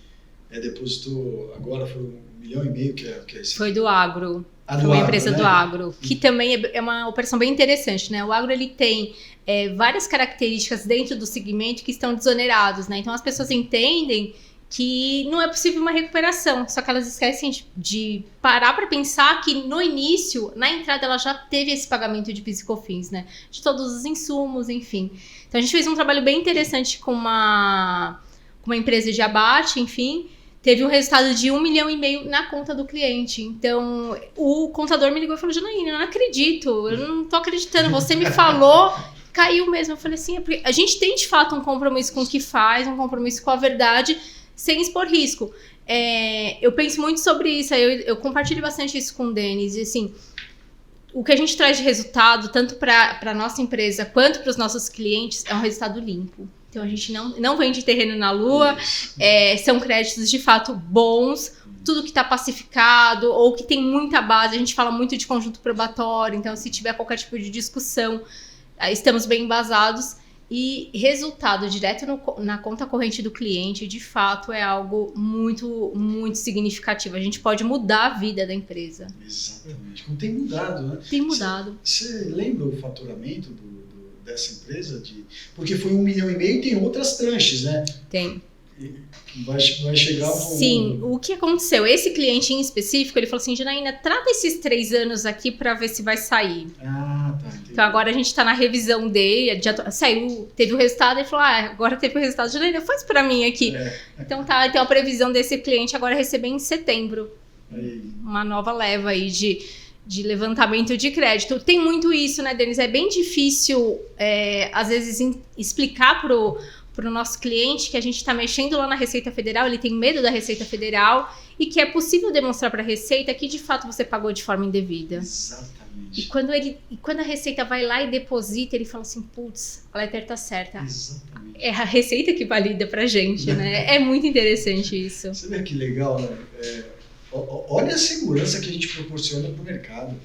depositou agora? Foi 1,5 milhão que é esse? Foi do agro. Foi uma empresa do agro, que também é uma operação bem interessante, né? O agro, ele tem várias características dentro do segmento que estão desonerados, né? Então as pessoas entendem que não é possível uma recuperação, só que elas esquecem de parar para pensar que no início, na entrada, ela já teve esse pagamento de PIS e COFINS, né? De todos os insumos, enfim. Então a gente fez um trabalho bem interessante com uma empresa de abate, enfim. teve um resultado de 1,5 milhão na conta do cliente. Então, o contador me ligou e falou, Janaína, eu não acredito, eu não tô acreditando, você me falou, caiu mesmo. Eu falei assim, a gente tem de fato um compromisso com o que faz, um compromisso com a verdade, sem expor risco. Eu penso muito sobre isso, eu compartilho bastante isso com o Denis, e assim, o que a gente traz de resultado, tanto para a nossa empresa quanto para os nossos clientes, é um resultado limpo. Então, a gente não vende terreno na lua, são créditos de fato bons, tudo que está pacificado ou que tem muita base. A gente fala muito de conjunto probatório, então se tiver qualquer tipo de discussão, estamos bem embasados. E resultado direto na conta corrente do cliente, de fato, é algo muito, muito significativo. A gente pode mudar a vida da empresa. Exatamente. Como tem mudado, né? Tem mudado. Você lembra o faturamento dessa empresa? Porque foi 1,5 milhão e tem outras tranches, né? Tem. Vai chegar... Sim, o que aconteceu? Esse cliente em específico, ele falou assim, Janaína, trata esses 3 anos aqui para ver se vai sair. Ah, tá. Entendi. Então agora a gente tá na revisão dele, saiu, teve o resultado, ele falou, agora teve o resultado, Janaína, faz para mim aqui. Então a previsão desse cliente agora é receber em setembro. Aí. Uma nova leva aí de levantamento de crédito. Tem muito isso, né, Denis? É bem difícil, às vezes, explicar pro nosso cliente que a gente está mexendo lá na Receita Federal, ele tem medo da Receita Federal e que é possível demonstrar para a Receita que de fato você pagou de forma indevida. Exatamente. E quando a Receita vai lá e deposita, ele fala assim, putz, a letra tá certa. Exatamente. É a Receita que valida pra gente, né? É muito interessante isso. Você vê que legal, né? Olha a segurança que a gente proporciona para o mercado.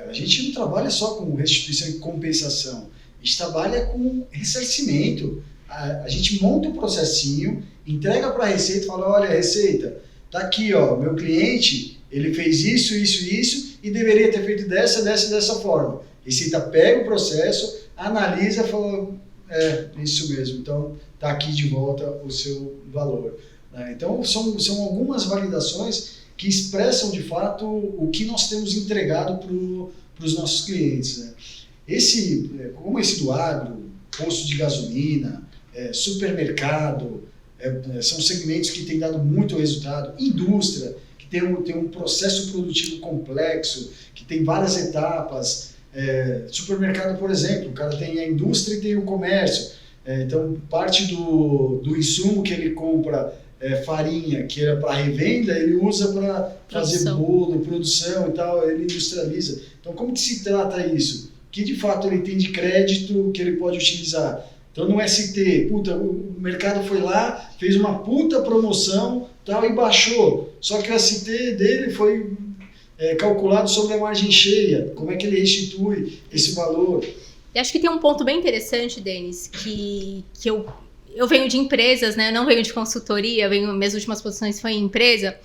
A gente não trabalha só com restituição e compensação, a gente trabalha com ressarcimento. A gente monta um processinho, entrega para a Receita e fala, olha, Receita, tá aqui, ó, meu cliente, ele fez isso e deveria ter feito dessa forma. Receita pega o processo, analisa e fala, isso mesmo, então tá aqui de volta o seu valor. Então, são algumas validações que expressam, de fato, o que nós temos entregado para os nossos clientes. Né? Como esse do agro, posto de gasolina, supermercado, são segmentos que têm dado muito resultado. Indústria, que tem um processo produtivo complexo, que tem várias etapas. Supermercado, por exemplo, o cara tem a indústria e tem o comércio. Então, parte do insumo que ele compra, farinha, que era para revenda, ele usa para fazer bolo, produção e tal, ele industrializa. Então, como que se trata isso? Que, de fato, ele tem de crédito que ele pode utilizar. Então, no ST, o mercado foi lá, fez uma puta promoção tal, e baixou. Só que o ST dele foi calculado sobre a margem cheia. Como é que ele restitui esse valor? Eu acho que tem um ponto bem interessante, Denis, que eu venho de empresas, né? Eu não venho de consultoria, minhas últimas posições foi em empresa.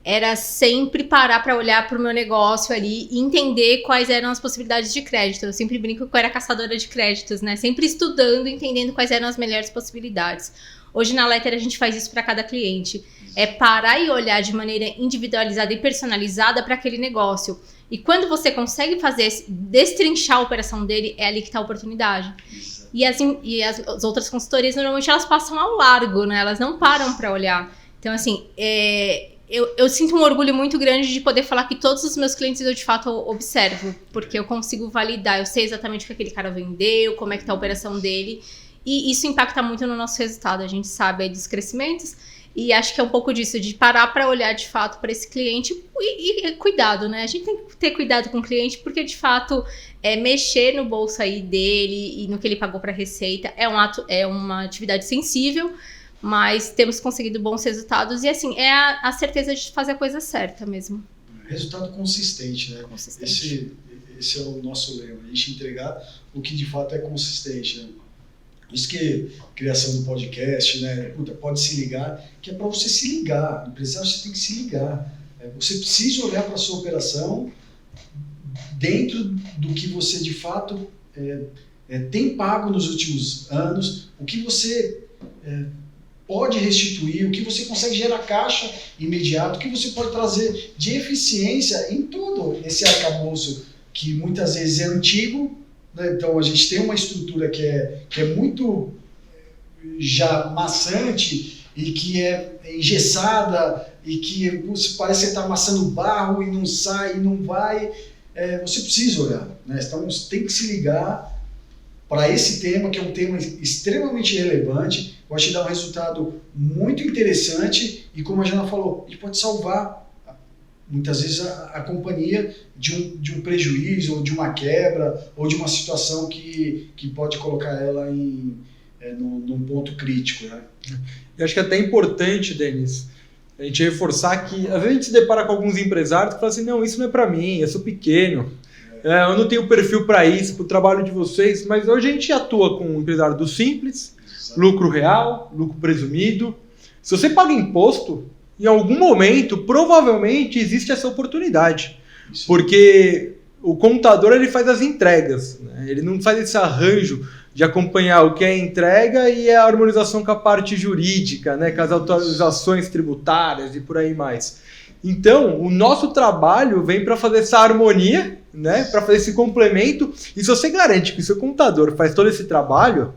Era sempre parar para olhar para o meu negócio ali e entender quais eram as possibilidades de crédito. Eu sempre brinco que eu era caçadora de créditos, né? Sempre estudando, entendendo quais eram as melhores possibilidades. Hoje na Letter a gente faz isso para cada cliente. É parar e olhar de maneira individualizada e personalizada para aquele negócio. E quando você consegue destrinchar a operação dele, é ali que está a oportunidade. E as outras consultorias, normalmente, elas passam ao largo, né? Elas não param para olhar. Então, assim, eu sinto um orgulho muito grande de poder falar que todos os meus clientes eu, de fato, observo. Porque eu consigo validar, eu sei exatamente o que aquele cara vendeu, como é que está a operação dele. E isso impacta muito no nosso resultado. A gente sabe aí dos crescimentos. E acho que é um pouco disso, de parar para olhar de fato para esse cliente e cuidado, né? A gente tem que ter cuidado com o cliente, porque de fato mexer no bolso aí dele e no que ele pagou para a Receita é uma atividade sensível, mas temos conseguido bons resultados e assim, é a certeza de fazer a coisa certa mesmo. Resultado consistente, né? Esse é o nosso lema, a gente entregar o que de fato é consistente, né? Isso que criação do podcast, né? Pode se ligar, que é para você se ligar. Empresário, você tem que se ligar. Você precisa olhar para a sua operação dentro do que você de fato tem pago nos últimos anos, o que você pode restituir, o que você consegue gerar caixa imediato, o que você pode trazer de eficiência em todo esse arcabouço que muitas vezes é antigo. Então, a gente tem uma estrutura que é muito já maçante e que é engessada e que parece que está amassando barro e não sai, e não vai, você precisa olhar, né? Então tem que se ligar para esse tema, que é um tema extremamente relevante, pode te dar um resultado muito interessante e, como a Jana falou, a gente pode salvar muitas vezes a companhia de um prejuízo, ou de uma quebra, ou de uma situação que pode colocar ela num ponto crítico, né? Eu acho que é até importante, Denis, a gente reforçar que às vezes a gente se depara com alguns empresários que falam assim, não, isso não é para mim, eu sou pequeno, eu não tenho perfil para isso, para o trabalho de vocês, mas hoje a gente atua com um empresário do simples, lucro real, lucro presumido. Se você paga imposto, em algum momento, provavelmente, existe essa oportunidade. Isso. Porque o contador ele faz as entregas, né? Ele não faz esse arranjo de acompanhar o que é entrega e a harmonização com a parte jurídica, né? Com as autorizações tributárias e por aí mais. Então, o nosso trabalho vem para fazer essa harmonia, né? Para fazer esse complemento. E se você garante que o seu contador faz todo esse trabalho,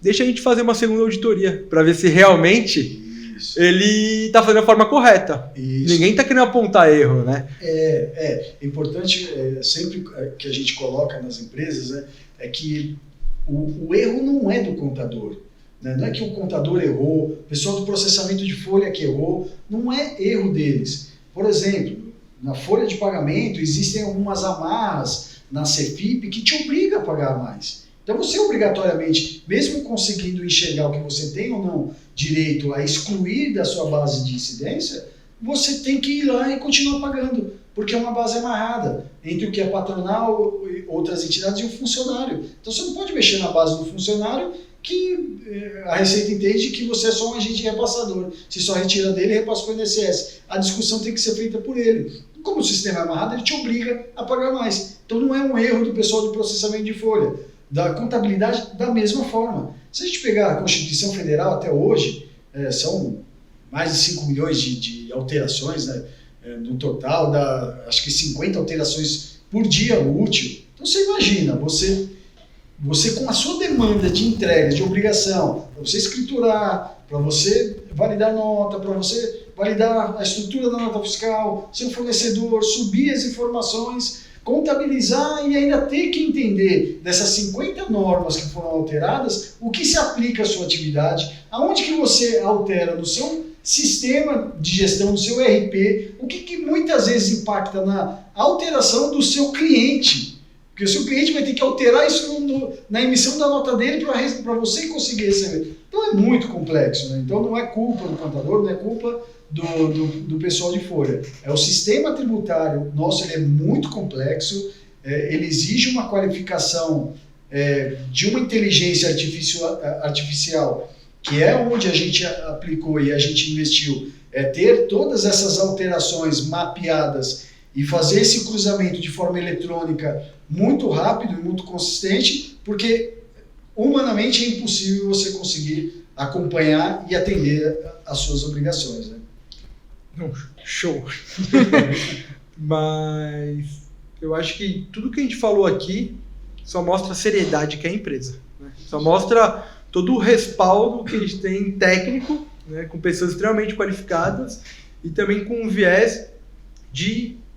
deixa a gente fazer uma segunda auditoria para ver se realmente ele está fazendo a forma correta. Isso. Ninguém está querendo apontar erro, né? É importante, sempre que a gente coloca nas empresas, né, é que o erro não é do contador. Né? Não é que o contador errou, o pessoal do processamento de folha que errou, não é erro deles. Por exemplo, na folha de pagamento existem algumas amarras na CEFIP que te obrigam a pagar mais. Então você obrigatoriamente, mesmo conseguindo enxergar o que você tem ou não direito a excluir da sua base de incidência, você tem que ir lá e continuar pagando, porque é uma base amarrada entre o que é patronal, outras entidades e o funcionário. Então você não pode mexer na base do funcionário que a Receita entende que você é só um agente repassador. Se só retira dele, repassa para o INSS. A discussão tem que ser feita por ele. Como o sistema é amarrado, ele te obriga a pagar mais. Então não é um erro do pessoal do processamento de folha. Da contabilidade, da mesma forma. Se a gente pegar a Constituição Federal até hoje, são mais de 5 milhões de alterações, né, no total, acho que 50 alterações por dia útil. Então você imagina, você com a sua demanda de entrega, de obrigação, para você escriturar, para você validar nota, para você validar a estrutura da nota fiscal, seu fornecedor, subir as informações, contabilizar e ainda ter que entender dessas 50 normas que foram alteradas, o que se aplica à sua atividade, aonde que você altera no seu sistema de gestão, no seu ERP, o que muitas vezes impacta na alteração do seu cliente. Porque o seu cliente vai ter que alterar isso na emissão da nota dele para você conseguir receber. Então é muito complexo, né? Então não é culpa do contador, não é culpa do pessoal de folha. O sistema tributário nosso, ele é muito complexo, ele exige uma qualificação de uma inteligência artificial, que é onde a gente aplicou e a gente investiu, ter todas essas alterações mapeadas e fazer esse cruzamento de forma eletrônica muito rápido e muito consistente, porque humanamente é impossível você conseguir acompanhar e atender às suas obrigações, né? Show! Mas eu acho que tudo que a gente falou aqui só mostra a seriedade que é a empresa, né? Só mostra todo o respaldo que a gente tem técnico, né, com pessoas extremamente qualificadas e também com um viés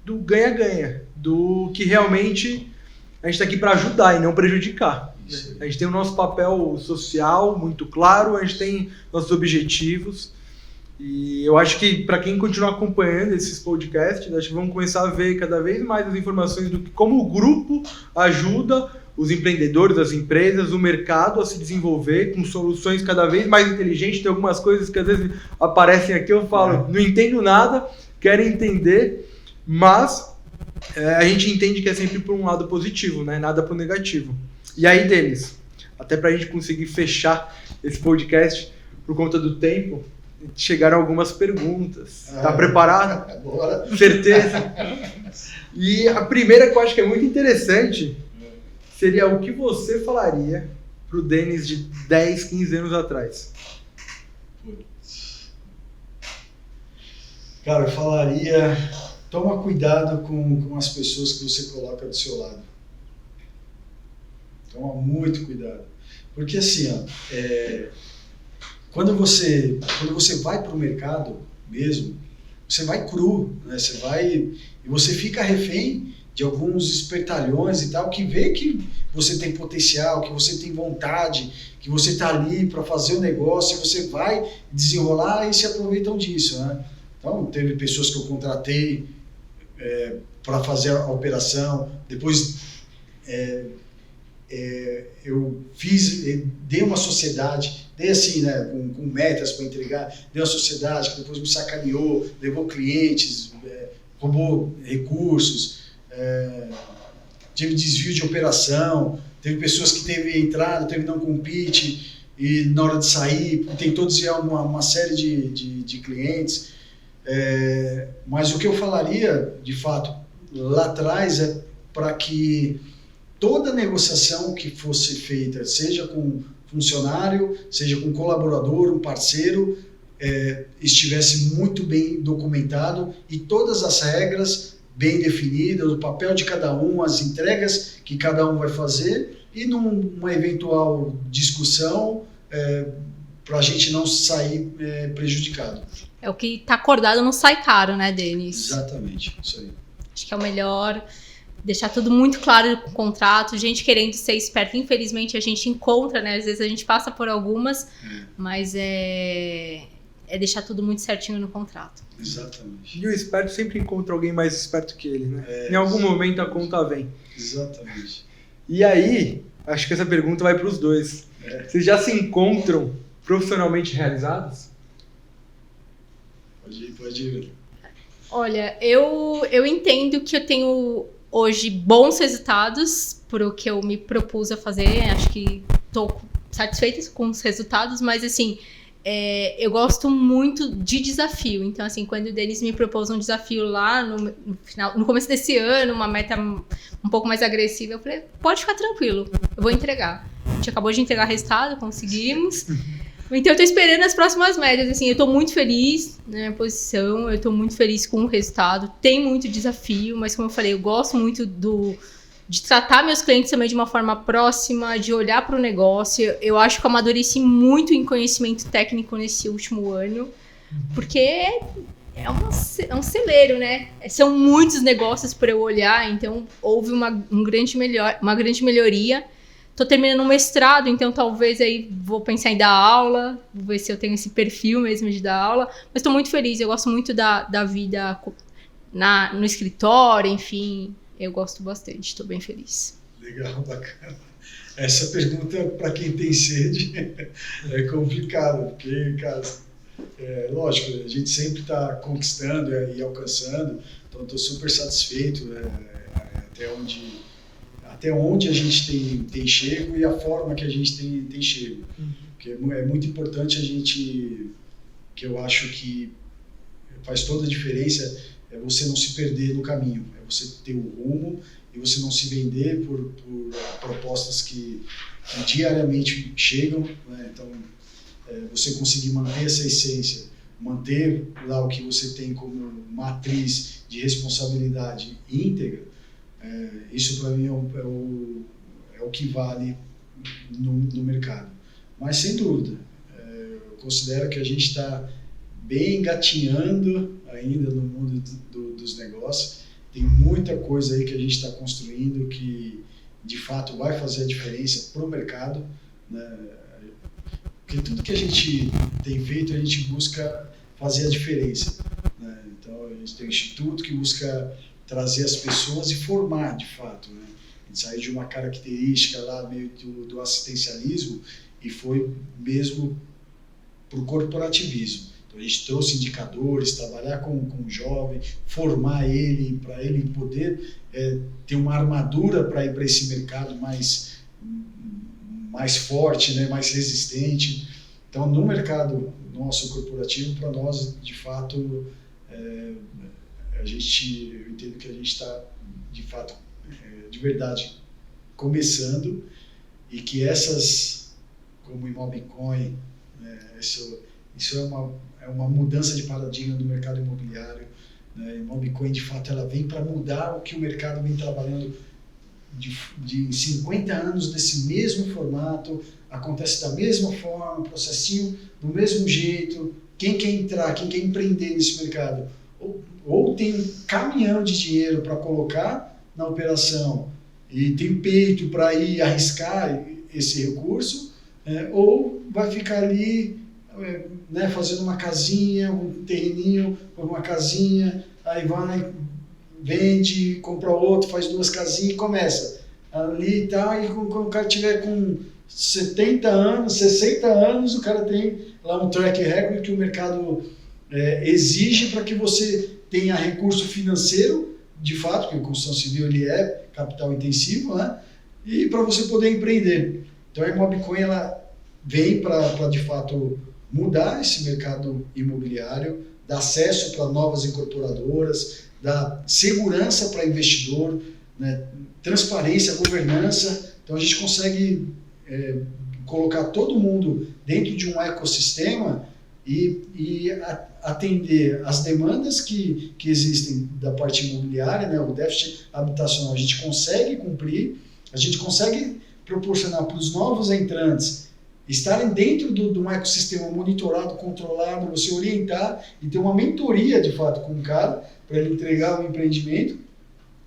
do ganha-ganha, do que realmente a gente está aqui para ajudar e não prejudicar. Né? A gente tem o nosso papel social muito claro, a gente tem nossos objetivos. E eu acho que para quem continuar acompanhando esses podcasts, acho que vamos começar a ver cada vez mais as informações do que como o grupo ajuda os empreendedores, as empresas, o mercado a se desenvolver com soluções cada vez mais inteligentes. Tem algumas coisas que às vezes aparecem aqui, eu falo, não entendo nada, quero entender, mas a gente entende que é sempre por um lado positivo, né? Nada por negativo. E aí, Denis, até para a gente conseguir fechar esse podcast por conta do tempo, chegaram algumas perguntas. Tá preparado? Bora. Certeza. E a primeira que eu acho que é muito interessante seria o que você falaria pro Denis de 10, 15 anos atrás. Cara, eu falaria, toma cuidado com as pessoas que você coloca do seu lado. Toma muito cuidado. Porque assim, quando você vai para o mercado mesmo, você vai cru, né? E você fica refém de alguns espertalhões e tal, que vê que você tem potencial, que você tem vontade, que você está ali para fazer o negócio, e você vai desenrolar e se aproveitam disso, né? Então, teve pessoas que eu contratei para fazer a operação, depois eu dei uma sociedade, dei assim, né, com metas para entregar, dei uma sociedade que depois me sacaneou, levou clientes, roubou recursos, tive desvio de operação, teve pessoas que teve entrada, teve não compete, e na hora de sair tentou desviar uma série de clientes. Mas o que eu falaria, de fato, lá atrás é para que toda negociação que fosse feita, seja com funcionário, seja com colaborador, um parceiro, estivesse muito bem documentado e todas as regras bem definidas, o papel de cada um, as entregas que cada um vai fazer e numa eventual discussão para a gente não sair prejudicado. É o que está acordado não sai caro, né, Denis? Exatamente, isso aí. Acho que é o melhor, deixar tudo muito claro no contrato, gente querendo ser esperta, infelizmente a gente encontra, né, às vezes a gente passa por algumas, mas é deixar tudo muito certinho no contrato. Exatamente. E o esperto sempre encontra alguém mais esperto que ele, né? Em algum momento a conta vem. Exatamente. E aí, acho que essa pergunta vai para os dois. Vocês já se encontram profissionalmente realizados? Pode ir. Olha, eu entendo que eu tenho hoje bons resultados pro que eu me propus a fazer. Acho que estou satisfeita com os resultados, mas assim, eu gosto muito de desafio. Então, assim, quando o Denis me propôs um desafio lá no começo desse ano, uma meta um pouco mais agressiva, eu falei, pode ficar tranquilo, eu vou entregar. A gente acabou de entregar resultado, conseguimos. Então, eu tô esperando as próximas metas. Assim, eu tô muito feliz na minha posição, eu tô muito feliz com o resultado. Tem muito desafio, mas como eu falei, eu gosto muito de tratar meus clientes também de uma forma próxima, de olhar para o negócio. Eu acho que eu amadureci muito em conhecimento técnico nesse último ano, porque é um celeiro, né? São muitos negócios para eu olhar, então houve uma grande melhoria. Tô terminando um mestrado, então talvez aí vou pensar em dar aula, vou ver se eu tenho esse perfil mesmo de dar aula, mas estou muito feliz, eu gosto muito da vida no escritório, enfim, eu gosto bastante, estou bem feliz. Legal, bacana. Essa pergunta, para quem tem sede, é complicada, porque, cara, lógico, a gente sempre está conquistando e alcançando, então estou super satisfeito até onde a gente tem chego e a forma que a gente tem chego. Porque é muito importante a gente, que eu acho que faz toda a diferença, é você não se perder no caminho, é você ter o rumo e você não se vender por propostas que diariamente chegam, né? Então, você conseguir manter essa essência, manter lá o que você tem como matriz de responsabilidade íntegra, isso para mim é o que vale no mercado. Mas sem dúvida, eu considero que a gente está bem engatinhando ainda no mundo dos negócios. Tem muita coisa aí que a gente está construindo que de fato vai fazer a diferença para o mercado, né? Porque tudo que a gente tem feito, a gente busca fazer a diferença, né? Então a gente tem um instituto que busca trazer as pessoas e formar de fato, né? A gente saiu de uma característica lá meio do assistencialismo e foi mesmo para o corporativismo. Então a gente trouxe indicadores, trabalhar com o jovem, formar ele, para ele poder ter uma armadura para ir para esse mercado mais forte, né? Mais resistente. Então no mercado nosso corporativo, para nós, de fato, eu entendo que a gente está, de fato, de verdade, começando e que essas, como o Imobcoin, isso é uma mudança de paradigma do mercado imobiliário, né? A Imobcoin, de fato, ela vem para mudar o que o mercado vem trabalhando de 50 anos nesse mesmo formato, acontece da mesma forma, processinho do mesmo jeito. Quem quer entrar, quem quer empreender nesse mercado, ou tem um caminhão de dinheiro para colocar na operação e tem peito para ir arriscar esse recurso, ou vai ficar ali fazendo uma casinha, um terreninho, uma casinha, aí vai, vende, compra outro, faz 2 casinhas e começa ali e tal, e quando o cara tiver com 70 anos, 60 anos, o cara tem lá um track record que o mercado exige para que você tenha recurso financeiro, de fato, porque a construção civil ele é capital intensivo, né? E para você poder empreender. Então a Imobicoin ela vem para de fato mudar esse mercado imobiliário, dar acesso para novas incorporadoras, dar segurança para investidor, né? Transparência, governança. Então a gente consegue colocar todo mundo dentro de um ecossistema e atender as demandas que existem da parte imobiliária, né? O déficit habitacional a gente consegue cumprir, a gente consegue proporcionar para os novos entrantes estarem dentro de um ecossistema monitorado, controlado, você orientar e ter uma mentoria de fato com o cara para ele entregar um empreendimento,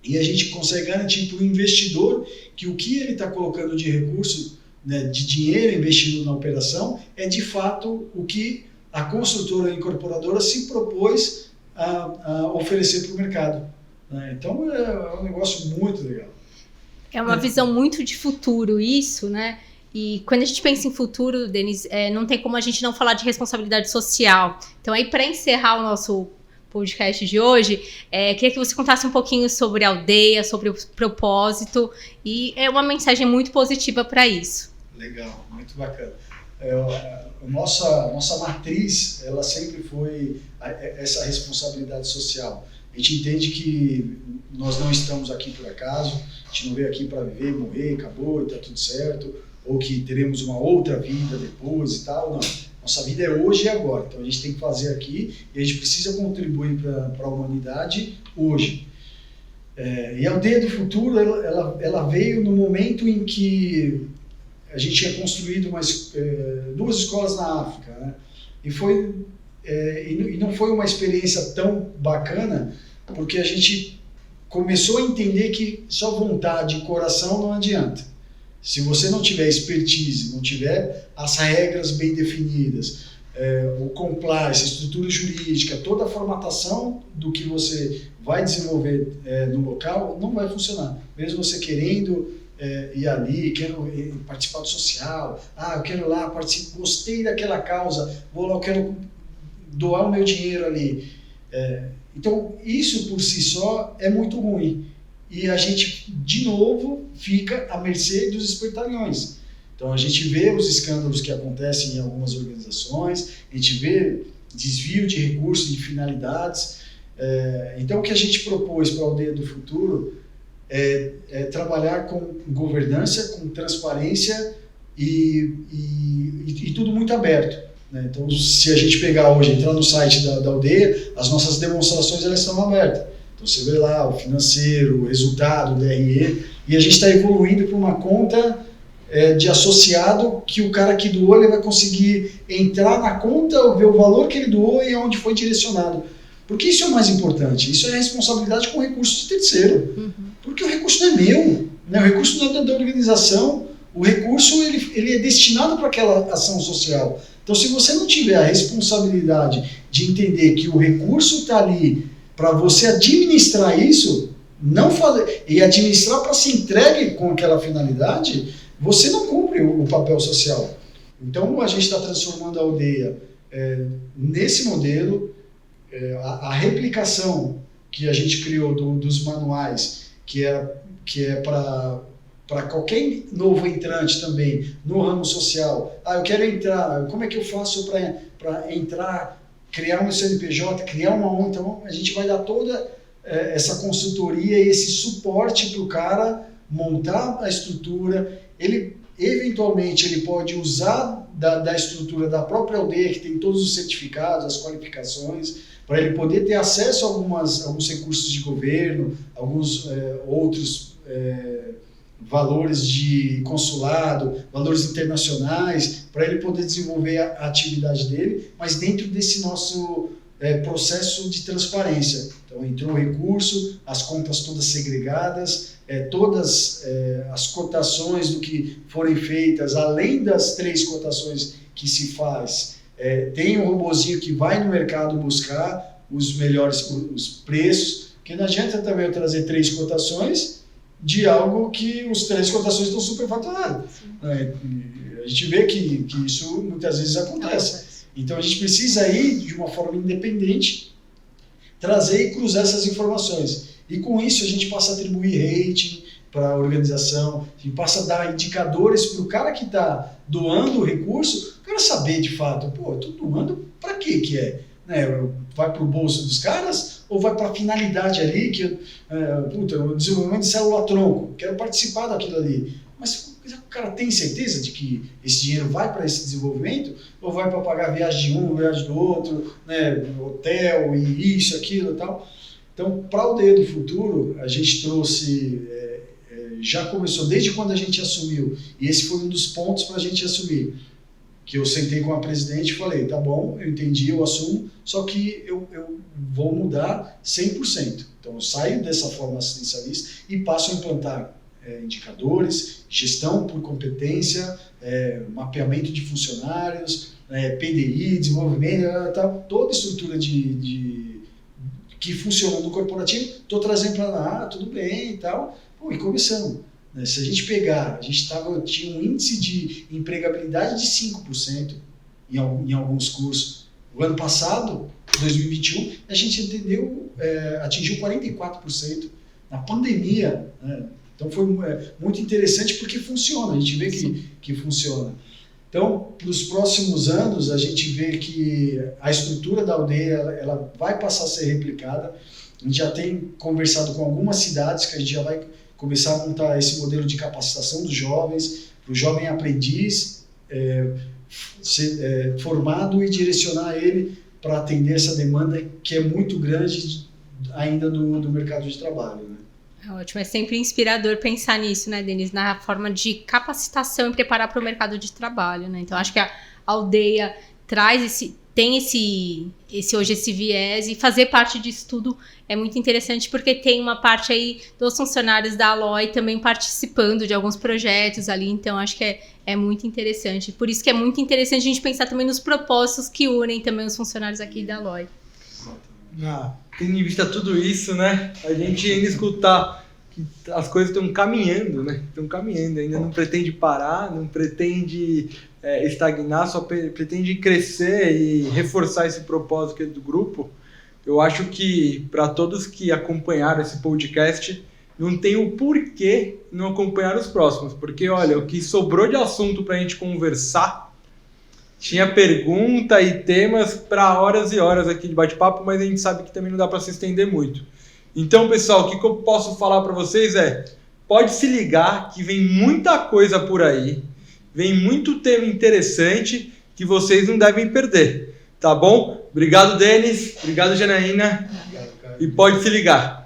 e a gente consegue garantir para o investidor que o que ele está colocando de recurso, né, de dinheiro investido na operação é de fato o que a construtora e incorporadora se propôs a oferecer para o mercado, né? Então é um negócio muito legal. É uma visão muito de futuro isso, né? E quando a gente pensa em futuro, Denis, não tem como a gente não falar de responsabilidade social. Então aí, para encerrar o nosso podcast de hoje, queria que você contasse um pouquinho sobre a aldeia, sobre o propósito, e é uma mensagem muito positiva para isso. Legal, muito bacana. Nossa matriz, ela sempre foi essa responsabilidade social. A gente entende que nós não estamos aqui por acaso, a gente não veio aqui para viver, morrer, acabou e está tudo certo, ou que teremos uma outra vida depois e tal, não. Nossa vida é hoje e agora, então a gente tem que fazer aqui e a gente precisa contribuir para a humanidade hoje. E a Aldeia do Futuro, ela veio no momento em que a gente tinha construído 2 escolas na África, né? E não foi uma experiência tão bacana, porque a gente começou a entender que só vontade e coração não adianta. Se você não tiver expertise, não tiver as regras bem definidas, o compliance, a estrutura jurídica, toda a formatação do que você vai desenvolver no local, não vai funcionar. Mesmo você querendo ir ali, quero participar do social, eu quero lá participar, gostei daquela causa, vou lá, eu quero doar o meu dinheiro ali. Então, isso por si só é muito ruim. E a gente, de novo, fica à mercê dos espertalhões. Então, a gente vê os escândalos que acontecem em algumas organizações, a gente vê desvio de recursos e finalidades. Então, o que a gente propôs para a Aldeia do Futuro é trabalhar com governança, com transparência e tudo muito aberto, né? Então, se a gente pegar hoje, entrar no site da Aldeia, as nossas demonstrações elas estão abertas. Então, você vê lá o financeiro, o resultado, o DRE, e a gente está evoluindo para uma conta de associado que o cara que doou ele vai conseguir entrar na conta, ver o valor que ele doou e aonde foi direcionado. Porque isso é o mais importante, isso é responsabilidade com recurso de terceiro. Uhum. Porque o recurso não é meu, né? O recurso não é da organização, o recurso ele é destinado para aquela ação social. Então, se você não tiver a responsabilidade de entender que o recurso está ali para você administrar isso, não fazer, e administrar para se entregue com aquela finalidade, você não cumpre o papel social. Então, a gente está transformando a aldeia nesse modelo. A replicação que a gente criou dos manuais, que é para qualquer novo entrante também no ramo social. Eu quero entrar, como é que eu faço para entrar, criar um CNPJ, criar uma ONG? Então, a gente vai dar toda essa consultoria e esse suporte para o cara montar a estrutura. Ele, eventualmente, ele pode usar da estrutura da própria aldeia, que tem todos os certificados, as qualificações, para ele poder ter acesso a alguns recursos de governo, alguns outros valores de consulado, valores internacionais, para ele poder desenvolver a atividade dele, mas dentro desse nosso processo de transparência. Então, entrou o recurso, as contas todas segregadas, todas as cotações do que forem feitas, além das 3 cotações que se faz, tem um robozinho que vai no mercado buscar os melhores os preços, porque não adianta também eu trazer 3 cotações de algo que os 3 cotações estão superfaturadas. A gente vê que isso muitas vezes acontece. Então a gente precisa aí, de uma forma independente, trazer e cruzar essas informações. E com isso a gente passa a atribuir rating para a organização, a gente passa a dar indicadores para o cara que está doando o recurso, o cara saber de fato, eu estou doando para quê que é? Vai para o bolso dos caras ou vai para a finalidade ali, que o desenvolvimento de célula-tronco, quero participar daquilo ali. Mas o cara tem certeza de que esse dinheiro vai para esse desenvolvimento ou vai para pagar viagem de um, viagem do outro, hotel e isso, aquilo e tal? Então, para a Aldeia do Futuro, a gente trouxe, já começou desde quando a gente assumiu, e esse foi um dos pontos para a gente assumir, que eu sentei com a presidente e falei, tá bom, eu entendi, eu assumo, só que eu vou mudar 100%. Então, eu saio dessa forma assistencialista e passo a implantar indicadores, gestão por competência, mapeamento de funcionários, PDI, desenvolvimento, toda estrutura que funciona no corporativo, estou trazendo para lá, tudo bem e tal, e começamos. Se a gente pegar, tinha um índice de empregabilidade de 5% em alguns cursos. O ano passado, 2021, a gente atingiu 44% na pandemia, Então foi muito interessante porque funciona, a gente vê que funciona. Então, para os próximos anos, a gente vê que a estrutura da aldeia ela vai passar a ser replicada. A gente já tem conversado com algumas cidades que a gente já vai começar a montar esse modelo de capacitação dos jovens, para o jovem aprendiz ser formado e direcionar ele para atender essa demanda que é muito grande ainda do mercado de trabalho, né? É ótimo, é sempre inspirador pensar nisso, né, Denis? Na forma de capacitação e preparar para o mercado de trabalho, né? Então, acho que a aldeia tem hoje esse viés, e fazer parte disso tudo é muito interessante, porque tem uma parte aí dos funcionários da Aloy também participando de alguns projetos ali, então acho que é muito interessante. Por isso que é muito interessante a gente pensar também nos propósitos que unem também os funcionários aqui da Aloy. Tendo em vista tudo isso, né, a gente ainda escutar que as coisas estão caminhando, né? Estão caminhando, ainda não pretende parar, não pretende estagnar, só pretende crescer e reforçar esse propósito do grupo. Eu acho que para todos que acompanharam esse podcast, não tem o porquê não acompanhar os próximos, porque olha, o que sobrou de assunto para a gente conversar, tinha pergunta e temas para horas e horas aqui de bate-papo, mas a gente sabe que também não dá para se estender muito. Então, pessoal, o que eu posso falar para vocês pode se ligar que vem muita coisa por aí, vem muito tema interessante que vocês não devem perder, tá bom? Obrigado, Denis, obrigado, Janaína, e pode se ligar.